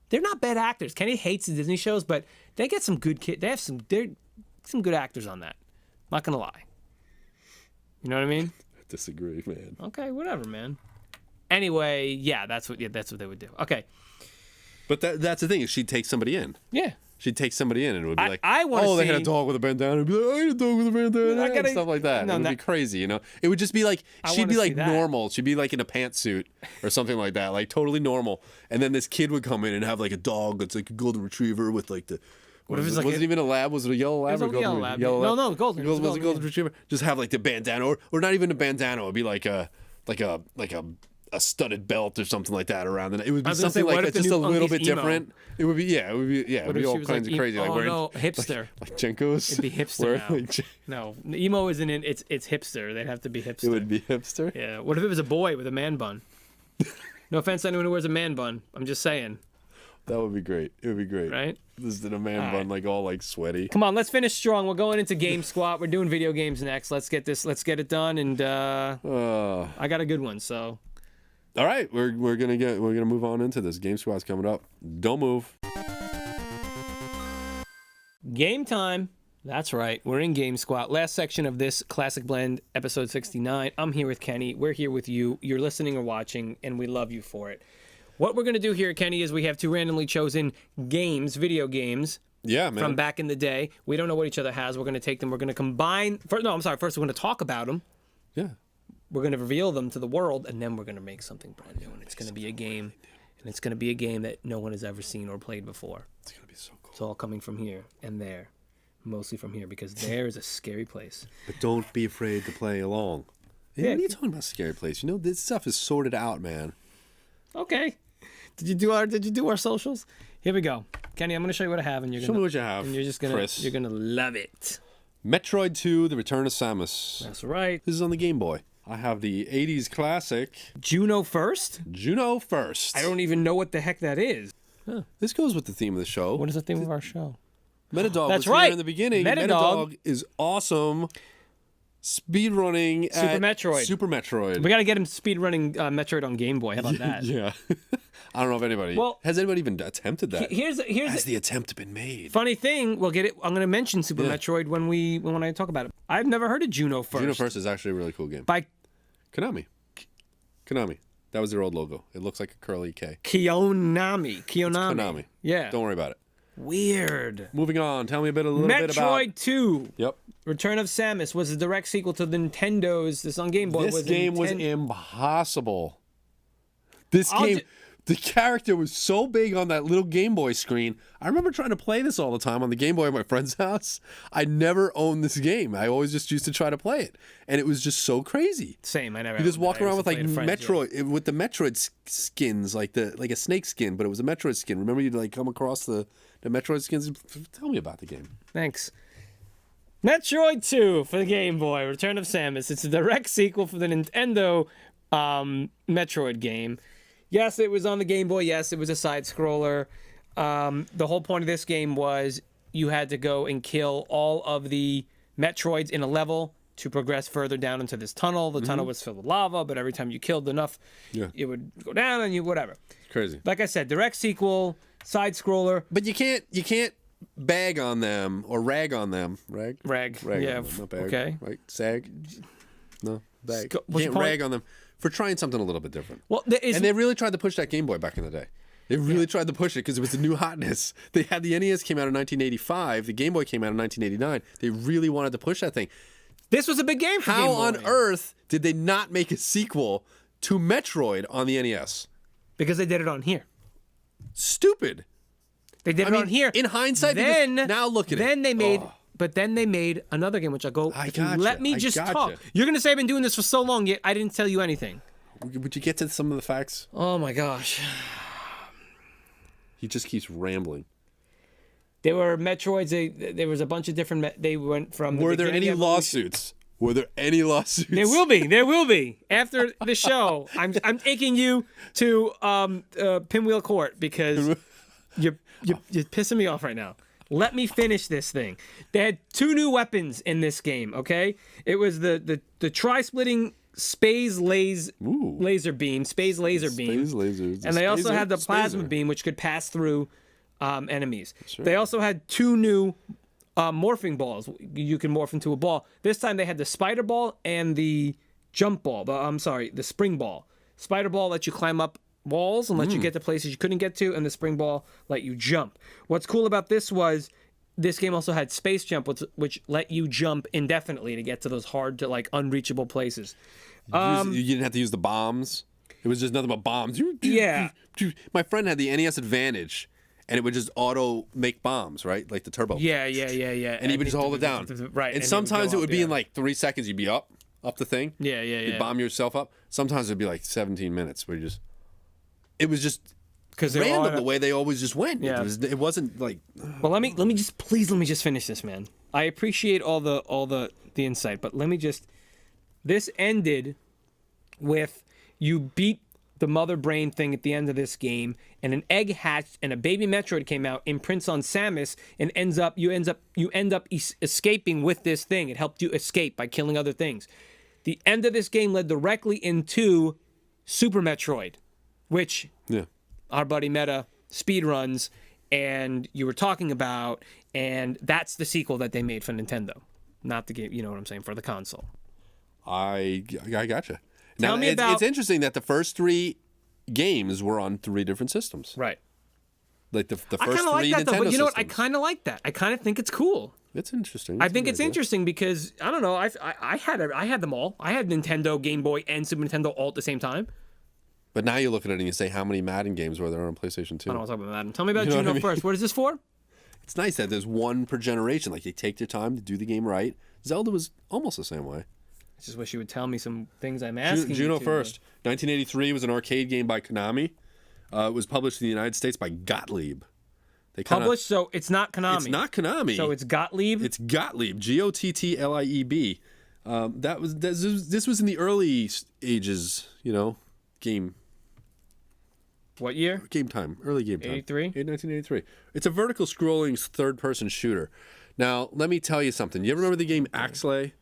They're not bad actors. Kenny hates the Disney shows, but they get some good kids. They're some good actors on that. Not gonna lie. You know what I mean? I disagree, man. Okay, whatever, man. Anyway, that's what they would do. Okay. But that's the thing is she'd take somebody in. Yeah. She'd take somebody in and it would be like, they had a dog with a bandana. It'd be like, I had a dog with a bandana and stuff like that. No, it would be crazy, you know? It would just be like, she'd be like normal. She'd be like in a pantsuit or something like that, like totally normal. And then this kid would come in and have like a dog that's like a golden retriever with like the... What if it's like was it even a lab? Was it a yellow lab? It was a yellow lab. No, golden. Was it a golden retriever? Just have like the bandana or not even a bandana. It would be like a studded belt or something like that around it. It would be something like that, just a little bit different. It would be all kinds of crazy. Hipster. Like Jenkos. It'd be hipster now. No, emo isn't in. It's hipster. They'd have to be hipster. It would be hipster. Yeah. What if it was a boy with a man bun? No offense to anyone who wears a man bun. I'm just saying. That would be great. It would be great. Right? This is in a man bun, like all like sweaty. Come on, let's finish strong. We're going into Game Squat. We're doing video games next. Let's get it done. And I got a good one. So. All right, we're gonna move on into this. Game Squat's coming up. Don't move. Game time. That's right. We're in Game Squat. Last section of this Classic Blend, episode 69. I'm here with Kenny. We're here with you. You're listening or watching, and we love you for it. What we're gonna do here, Kenny, is we have two randomly chosen games, video games. Yeah, man. From back in the day. We don't know what each other has. We're gonna take them. We're gonna combine. First, we're gonna talk about them. Yeah. We're going to reveal them to the world, and then we're going to make something brand new. And it's going to be a game, and it's going to be a game that no one has ever seen or played before. It's going to be so cool. It's all coming from here and there. Mostly from here, because there is a scary place. But don't be afraid to play along. Yeah. What are you talking about, scary place? You know, this stuff is sorted out, man. Okay. Did you do our socials? Here we go. Kenny, I'm going to show you what I have, and show me what you have. And you're going to love it. Metroid 2: The Return of Samus. That's right. This is on the Game Boy. I have the 80s classic. Juno first. I don't even know what the heck that is. Huh. This goes with the theme of the show. What is the theme of our show? Meddadog That's was right. here in the beginning. Meddadog is awesome. Speedrunning Super Metroid. We got to get him speedrunning Metroid on Game Boy. How about that? Yeah. I don't know if anybody... has anybody even attempted that? Has the attempt been made? Funny thing, we'll get it. I'm going to mention Super Metroid when I talk about it. I've never heard of Juno First. Juno First is actually a really cool game. By Konami. That was their old logo. It looks like a curly K. Konami. Konami. Yeah. Don't worry about it. Weird. Moving on. Tell me a little bit about... Metroid 2. Yep. Return of Samus was a direct sequel to the Nintendo's. This on Game Boy. This game was impossible. The character was so big on that little Game Boy screen. I remember trying to play this all the time on the Game Boy at my friend's house. I never owned this game. I always just used to try to play it. And it was just so crazy. Same, I never. You just walk around with like Metroid, with the Metroid skins, like a snake skin, but it was a Metroid skin. Remember you'd like come across the Metroid skins? Tell me about the game. Thanks. Metroid 2 for the Game Boy, Return of Samus. It's a direct sequel for the Nintendo Metroid game. Yes, it was on the Game Boy. Yes, it was a side-scroller. The whole point of this game was you had to go and kill all of the Metroids in a level to progress further down into this tunnel. The tunnel was filled with lava, but every time you killed enough, it would go down and you whatever. Crazy. Like I said, direct sequel, side scroller. But you can't bag on them or rag on them. Rag. Yeah. On them, not bag, okay. Right. Sag. No. Bag. What's You can't rag on them for trying something a little bit different. Well, and they really tried to push that Game Boy back in the day. They really tried to push it because it was the new hotness. They had the NES came out in 1985. The Game Boy came out in 1989. They really wanted to push that thing. This was a big game for How Game Boy. on earth did they not make a sequel to Metroid on the NES? Because they did it on here. Stupid. They did it on here. In hindsight, then now look at it. Then they made, but then they made another game, which let me just talk. You're gonna say I've been doing this for so long, yet I didn't tell you anything. Would you get to some of the facts? Oh my gosh. He just keeps rambling. There were Metroids. There was a bunch of different. They went from. Were there any lawsuits? Were there any lawsuits? There will be. There will be after the show. I'm taking you to Pinwheel Court because you're pissing me off right now. Let me finish this thing. They had 2 new weapons in this game. Okay, it was the tri-splitting Space laser beam, Space laser beam, and they also had the plasma beam, which could pass through enemies. Right. They also had 2 new morphing balls. You can morph into a ball. This time they had the spider ball and the jump ball. The spring ball. Spider ball lets you climb up walls and let you get to places you couldn't get to, and the spring ball let you jump. What's cool about this was this game also had space jump, which let you jump indefinitely to get to those hard to unreachable places. You didn't have to use the bombs. It was just nothing but bombs. Yeah. My friend had the NES Advantage, and it would just auto make bombs, right? Like the turbo. Yeah. And he would just hold it down. Right. And sometimes it would be in like 3 seconds. You'd be up the thing. Yeah. You'd bomb yourself up. Sometimes it'd be like 17 minutes where it was just random the way they always just went. Yeah. It wasn't like. Well, let me just finish this, man. I appreciate all the insight, but let me just. This ended with you beat the mother brain thing at the end of this game, and an egg hatched, and a baby Metroid came out, imprints on Samus, and you end up escaping with this thing. It helped you escape by killing other things. The end of this game led directly into Super Metroid, which our buddy Meta speedruns, and you were talking about, and that's the sequel that they made for Nintendo, not the game. You know what I'm saying, for the console. I gotcha. Tell me about. It's interesting that the first 3 games were on 3 different systems. Right. Like the first 3 Nintendo systems. But you know what? I systems. kind of like that. I kind of think it's cool. It's interesting. I think it's interesting because I don't know. I had them all. I had Nintendo, Game Boy, and Super Nintendo all at the same time. But now you look at it and you say, how many Madden games were there on PlayStation 2? I don't want to talk about Madden. Tell me about Juno first. What is this for? It's nice that there's one per generation. Like, they take their time to do the game right. Zelda was almost the same way. I just wish you would tell me some things I'm asking Juno you to. first. 1983 was an arcade game by Konami. It was published in the United States by Gottlieb. Published, so it's not Konami. It's not Konami. So it's Gottlieb? It's Gottlieb. Gottlieb. This was in the early ages, game. What year? Game time. Early game time. 83? 1983. It's a vertical scrolling third-person shooter. Now, let me tell you something. You ever remember the game Axlay?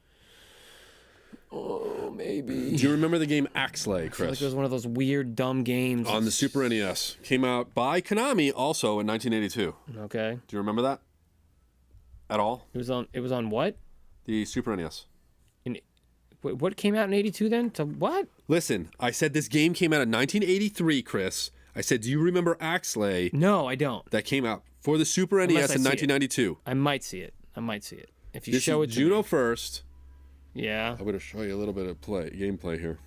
Oh, maybe. Do you remember the game Axlay, Chris? I feel like it was one of those weird, dumb games. On the Super NES. Came out by Konami also in 1982. Okay. Do you remember that? At all? It was on what? The Super NES. What came out in 82 then? To what? Listen, I said this game came out in 1983, Chris. I said, do you remember Axlay? No, I don't. That came out for the Super NES in 1992. I might see it. If you show it to Juno me. first. Yeah. I'm going to show you a little bit of gameplay here.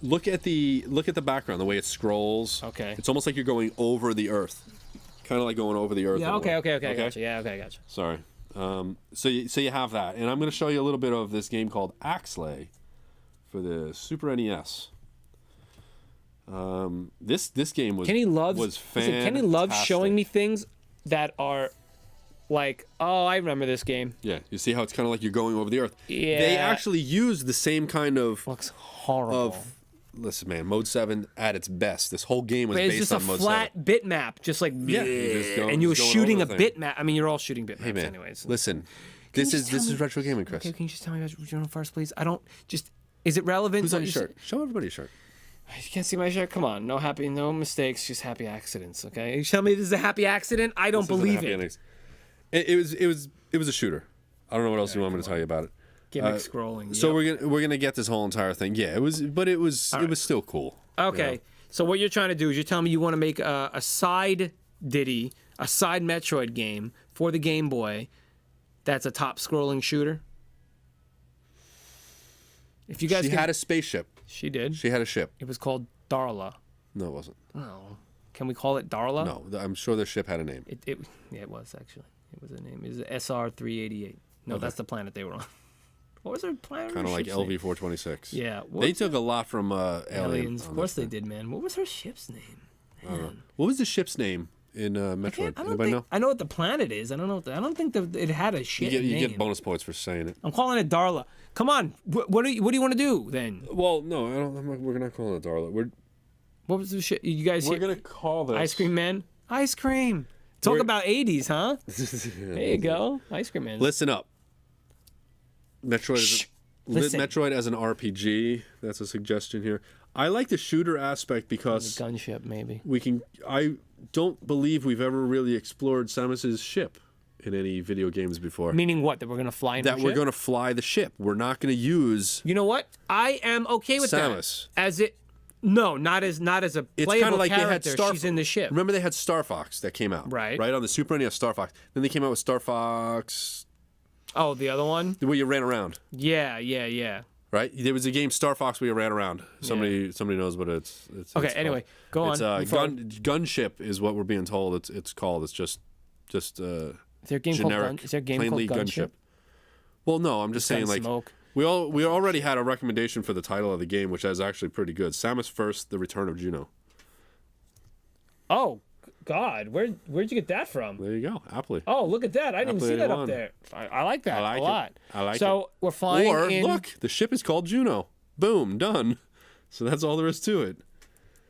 Look at the background, the way it scrolls. Okay. It's almost like you're going over the earth. Kind of like going over the earth. Yeah, okay, gotcha. Yeah, okay, gotcha. Sorry. So you have that. And I'm going to show you a little bit of this game called Axlay for the Super NES. This game was fantastic. Kenny loves showing me things that are like, oh, I remember this game. Yeah, you see how it's kind of like you're going over the earth. Yeah. They actually use the same kind of Looks horrible. listen, man, Mode 7 at its best. This whole game was based on Mode 7. It's just a flat bitmap, just like and you were shooting a bitmap. I mean, you're all shooting bitmaps, hey, man, anyways. Listen, this is retro gaming, Chris. Okay, can you just tell me about Juno first, please? I don't just. Is it relevant? Who's on your shirt? Show everybody your shirt. You can't see my shirt. Come on, no mistakes, just happy accidents. Okay, you tell me this is a happy accident. I don't believe it. It was a shooter. I don't know what else you want me to tell you about it. Gimmick scrolling. So we're gonna get this whole entire thing. Yeah, it was still cool. Okay, you know? So what you're trying to do is you're telling me you want to make a side Diddy, a side Metroid game for the Game Boy. That's a top scrolling shooter. If you guys had a spaceship. She did. She had a ship. It was called Darla. No, it wasn't. Oh, can we call it Darla? No, I'm sure the ship had a name. It was actually. It was a name. It was SR-388. No, that's the planet they were on. What was their planet? Kind of like LV-426. Yeah. They took a lot from Aliens. Of course they did, man. What was her ship's name? Man. What was the ship's name in Metroid? Anybody know? I know what the planet is. I don't know. I don't think that it had a ship name. You get bonus points for saying it. I'm calling it Darla. Come on. What do you want to do then? Well, no, we're not calling it Darla. What was the shit? You guys? We're gonna call this Ice Cream Man. Ice cream. Talk about 80s, huh? There you go. Ice Cream Man. Listen up. Metroid as an RPG. That's a suggestion here. I like the shooter aspect because gunship maybe. I don't believe we've ever really explored Samus's ship in any video games before. Meaning what? That we're gonna fly in that we're gonna fly the ship. We're not gonna use. You know what? I am okay with Samus. That. As it. No, not as a playable it's kind of like character. They had She's in the ship. Remember they had Star Fox that came out. Right on the Super NES. Star Fox. Then they came out with Star Fox. Oh, the other one? The way you ran around. Yeah. Right? There was a game, Star Fox, where you ran around. Somebody knows what it's okay, it's anyway, go on. It's gunship is what we're being told it's called. It's just is there a game generic, is there a game called Gunship? Well, no, I'm just saying, like, smoke. we already had a recommendation for the title of the game, which is actually pretty good. Samus First, The Return of Juno. Oh, God. Where'd you get that from? There you go. Aptly. Oh, look at that. I didn't even see that up there. I like that a lot. I like it. So we're flying look, the ship is called Juno. Boom, done. So that's all there is to it.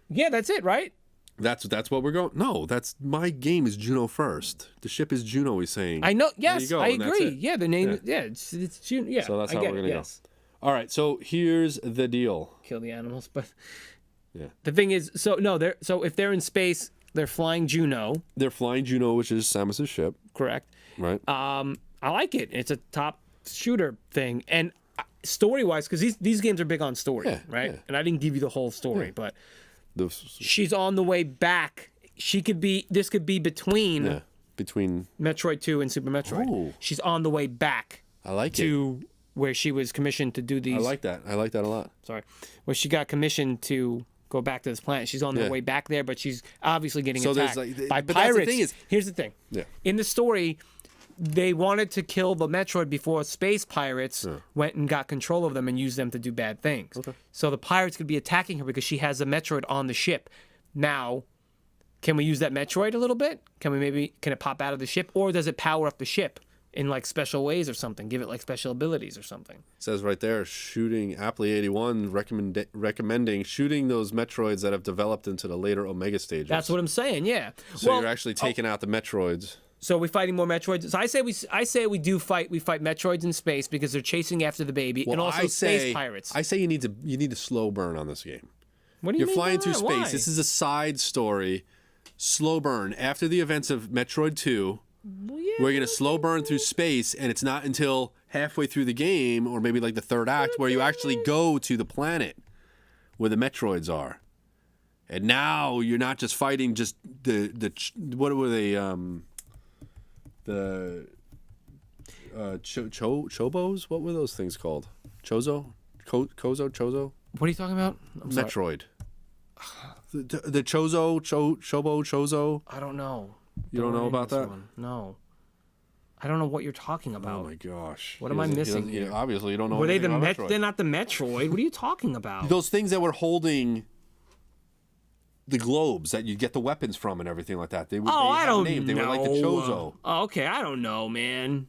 Yeah, that's it, right? That's what we're going. No, that's my game is Juno First. The ship is Juno. He's saying. I know. Yes, go, I agree. Yeah, the name. Yeah, it's Juno. Yeah. So that's how we're gonna go. All right. So here's the deal. Kill the animals, but yeah. The thing is, so if they're in space, they're flying Juno. They're flying Juno, which is Samus's ship. Correct. Right. I like it. It's a top shooter thing, and story-wise, because these games are big on story, right? Yeah. And I didn't give you the whole story, but. She's on the way back. This could be between Metroid 2 and Super Metroid. Oh. She's on the way back. I like to where she was commissioned to do these. I like that a lot. Sorry. Where she got commissioned to go back to this planet. She's on the way back there, but she's obviously getting attacked by pirates. The thing is, here's the thing. Yeah. In the story, they wanted to kill the Metroid before space pirates went and got control of them and used them to do bad things. Okay. So the pirates could be attacking her because she has a Metroid on the ship. Now, can we use that Metroid a little bit? Can it pop out of the ship? Or does it power up the ship in like special ways or something? Give it like special abilities or something? It says right there, shooting Aptly 81 recommending shooting those Metroids that have developed into the later Omega stages. That's what I'm saying, yeah. So you're actually taking out the Metroids. So we're fighting more Metroids. So I say we fight Metroids in space because they're chasing after the baby, and also space pirates. I say you need to slow burn on this game. What do you mean? You're flying through that? space. Why? This is a side story. Slow burn. After the events of Metroid 2, we're going to slow burn through space, and it's not until halfway through the game, or maybe like the third act, where you actually go to the planet where the Metroids are. And now you're not just fighting just what were they? The Chobos? What were those things called? Chozo? Chozo? What are you talking about? Metroid. The Chozo? Chozo? I don't know. You don't know about that? No. I don't know what you're talking about. Oh my gosh. What am I missing here? Obviously, you don't know. Were they Metroid. They're not the Metroid. What are you talking about? Those things that were holding the globes that you get the weapons from and everything like that. They I don't know. They were like the Chozo. Oh, okay. I don't know, man.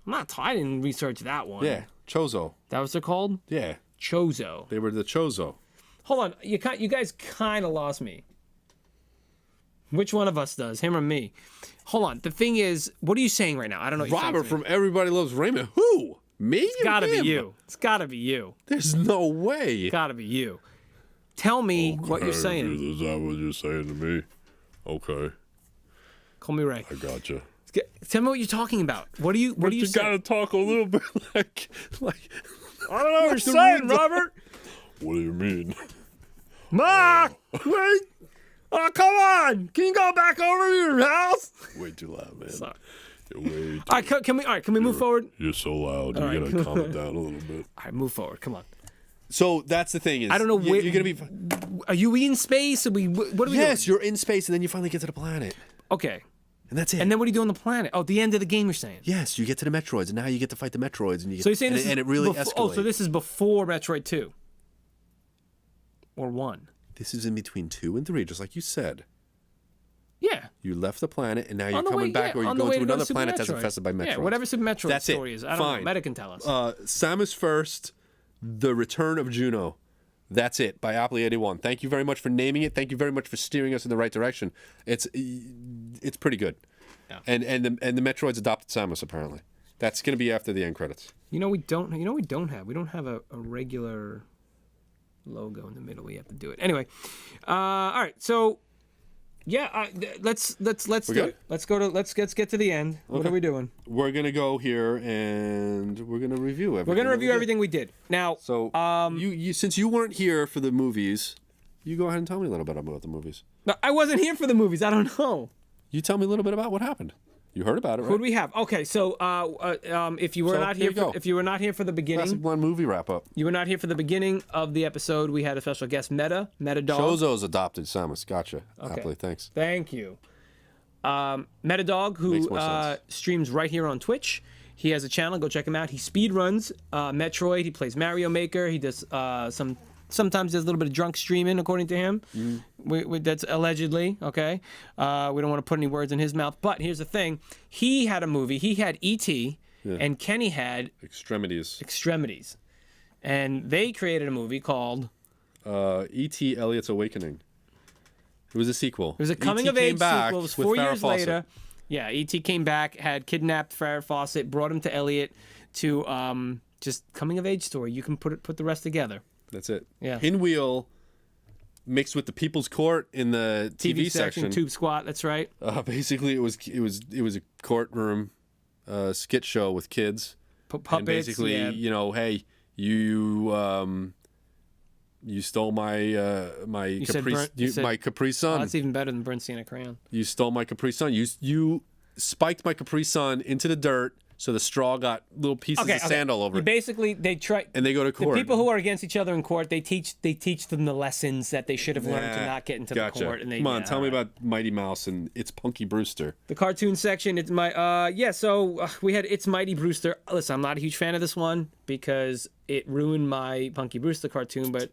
I didn't research that one. Yeah, Chozo. That was they're called? Yeah. Chozo. They were the Chozo. Hold on. You guys kind of lost me. Which one of us does? Him or me? Hold on. The thing is, what are you saying right now? I don't know what you're saying to Robert me. from Everybody Loves Raymond. Who? Me? It's gotta be you. It's gotta be you. There's no way. It's gotta be you. Tell me what you're saying. Is that what you're saying to me? Okay. Call me Ray. I gotcha. Tell me what you're talking about. What do you You say? gotta talk a little bit like I don't know what you're saying, Robert. What do you mean? Ma! Wait! Oh, come on! Can you go back over to your house? Way too loud, man. Sorry. You're way too All right, can we move forward? You're so loud. All You right. gotta calm it down a little bit. All right, move forward. Come on. So that's the thing is, I don't know where you're gonna be. Are you in space? What are we doing? Yes, you're in space, and then you finally get to the planet, Okay. and that's it. And then what do you do on the planet? Oh, the end of the game, you're saying. yes, you get to the Metroids, and now you get to fight the Metroids, and you get, So you're saying and, this and is it really befo- escalates. Oh, so this is before Metroid 2 or 1? This is in between 2 and 3, just like you said. Yeah. You left the planet, and now you're On the coming way, back, yeah, or you're on the going way to to go another Super planet that's Metroid. infested by Metroids. Yeah, whatever Super Metroid That's it. story is. I don't Fine. know. Meta can tell us. Samus First, The Return of Juno. That's it, by Apply81. Thank you very much for naming it. Thank you very much for steering us in the right direction. It's pretty good. Yeah. And the Metroids adopted Samus, apparently. That's going to be after the end credits. We don't have a regular logo in the middle. We have to do it. Anyway. All right. So yeah, let's do good? it. Let's get to the end. What Okay. are we doing? We're going to go here, and we're going to review everything. We're going to that review we did. everything we did. Now, So, you since you weren't here for the movies, you go ahead and tell me a little bit about the movies. no, I wasn't here for the movies. I don't know. You tell me a little bit about what happened. You heard about it, right? Who do we have? Okay, so if you were So, not here here, you go. if you were not here for the beginning, Classic Blonde movie wrap up. you were not here for the beginning of the episode. We had a special guest, Meddadog. Shozo's adopted Samus. Gotcha. Happily, thanks. Thank you. Meddadog, who Makes more sense. streams right here on Twitch. He has a channel. Go check him out. He speedruns Metroid. He plays Mario Maker. He does sometimes does a little bit of drunk streaming, according to him. That's allegedly, okay? We don't want to put any words in his mouth. But here's the thing. He had a movie. He had E.T.E., and Kenny had Extremities. Extremities. And they created a movie called... E.T. Elliot's Awakening. It was a sequel. It was a E.T. coming-of-age came back sequel. It was with 4 Farrah years Fawcett. later. Yeah, E.T. came back, had kidnapped Farrah Fawcett, brought him to Elliot to just coming-of-age story. You can put the rest together. That's it. Yeah. Pinwheel mixed with the People's Court in the TV section. Tube Squat. That's right. Basically, it was a courtroom skit show with kids. Puppets. And basically, yeah. Hey, you stole my my said Capri burnt- you said- my Capri Sun. Oh, that's even better than burnt sienna crayon. You stole my Capri Sun. You spiked my Capri Sun into the dirt, so the straw got little pieces of sand all over it. Basically, they try. And they go to court. The people who are against each other in court, they teach them the lessons that they should have learned to not get into Gotcha. the court. And they, Come on, tell me about Mighty Mouse and It's Punky Brewster. the cartoon section. It's my So we had It's Mighty Brewster. Listen, I'm not a huge fan of this one because it ruined my Punky Brewster cartoon, but.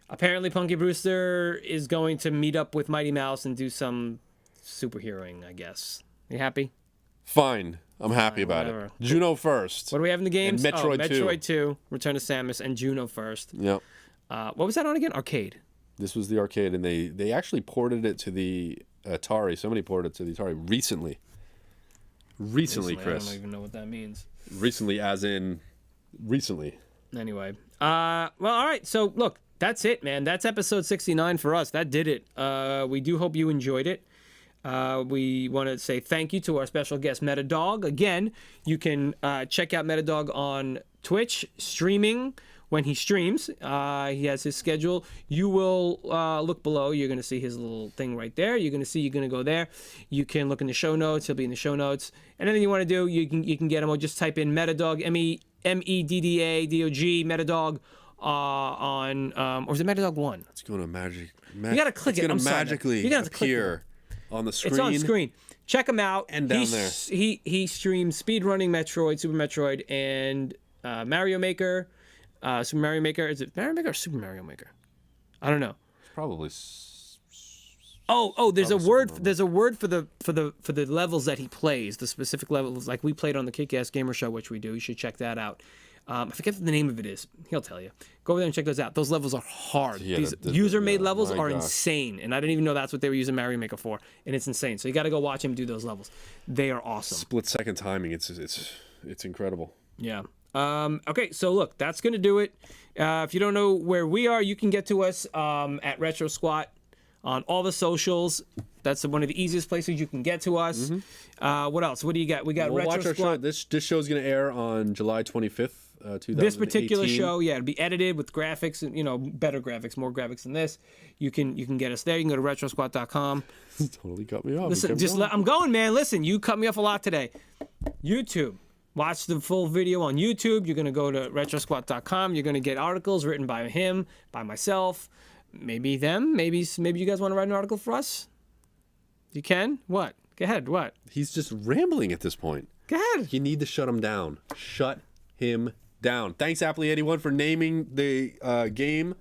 Apparently, Punky Brewster is going to meet up with Mighty Mouse and do some superheroing, I guess. You happy? Fine, I'm happy about whatever. it. Juno first. What do we have in the games? And Metroid 2. Metroid 2, Return to Samus, and Juno first. Yep. What was that on again? Arcade. This was the arcade, and they actually ported it to the Atari. Somebody ported it to the Atari recently. Recently, Chris. I don't even know what that means. Recently, as in recently. Anyway. Well, all right. So, look. That's it, man. That's episode 69 for us. That did it. We do hope you enjoyed it. We want to say thank you to our special guest, Meddadog. Again, you can check out Meddadog on Twitch, streaming when he streams. He has his schedule. You will look below. You're going to see his little thing right there. You're going to go there. You can look in the show notes. He'll be in the show notes. Anything you want to do, you can get him. Or just type in Meddadog, Meddadog, Meddadog. Or is it Meddadog 1? It's going to you gotta click it. It's going I'm to sorry, magically you gotta click appear on the screen. It's on screen. Check him out. And down there. He streams speedrunning Metroid, Super Metroid, and Mario Maker. Super Mario Maker. Is it Mario Maker or Super Mario Maker? I don't know. Probably. Oh, there's a Probably word. Super There's a word for the levels that he plays, the specific levels, like we played on the Kick-Ass Gamer Show, which we do. You should check that out. I forget what the name of it is. He'll tell you. Go over there and check those out. Those levels are hard. Yeah, These the user-made levels my are gosh. insane, and I didn't even know that's what they were using Mario Maker for, and it's insane. So you got to go watch him do those levels. They are awesome. Split-second timing. It's incredible. Yeah. Okay, so look, that's going to do it. If you don't know where we are, you can get to us at Retro Squat on all the socials. That's one of the easiest places you can get to us. What else? What do you got? We got We'll Retro watch our Squat. show. This show's going to air on July 25th, 2018. This particular show, yeah, it'll be edited with graphics and better graphics, more graphics than this. You can get us there. You can go to retrosquat.com. Totally cut me off. Listen, I'm going, man. Listen, you cut me off a lot today. YouTube. Watch the full video on YouTube. You're going to go to retrosquat.com. You're going to get articles written by him, by myself, maybe them. Maybe you guys want to write an article for us? You can? What? Go ahead. What? He's just rambling at this point. Go ahead. You need to shut him down. Shut him down. Thanks, Appley81, for naming the game.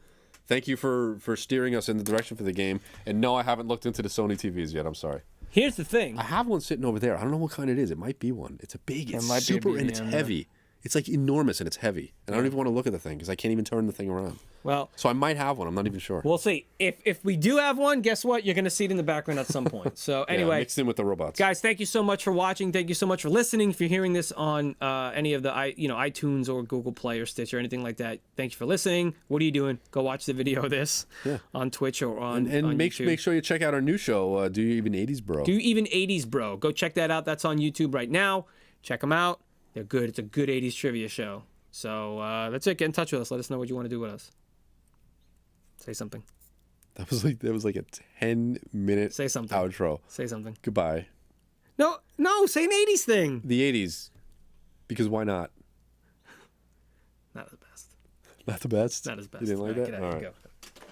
Thank you for steering us in the direction for the game. And no, I haven't looked into the Sony TVs yet. I'm sorry. Here's the thing. I have one sitting over there. I don't know what kind it is. It might be one. It's a big. It's might be a super big and it's one, heavy. It's like enormous and it's heavy. And I don't even want to look at the thing because I can't even turn the thing around. Well, So I might have one. I'm not even sure. we'll see. If we do have one, guess what? You're going to see it in the background at some point. So Yeah, anyway, mixed in with the robots. guys, thank you so much for watching. Thank you so much for listening. If you're hearing this on any of the iTunes or Google Play or Stitch or anything like that, thank you for listening. What are you doing? Go watch the video of this on Twitch or on and make YouTube. sure you check out our new show, Do You Even 80s Bro? Do Even 80s Bro. Go check that out. That's on YouTube right now. Check them out. They're good. It's a good 80s trivia show. So that's it. Get in touch with us. Let us know what you want to do with us. Say something. That was like a 10-minute Say something. outro. Say something. Goodbye. No, say an 80s thing. The 80s. Because why not? Not the best. Not the best? Not as best. You didn't like All right, that? get out. All You right. go.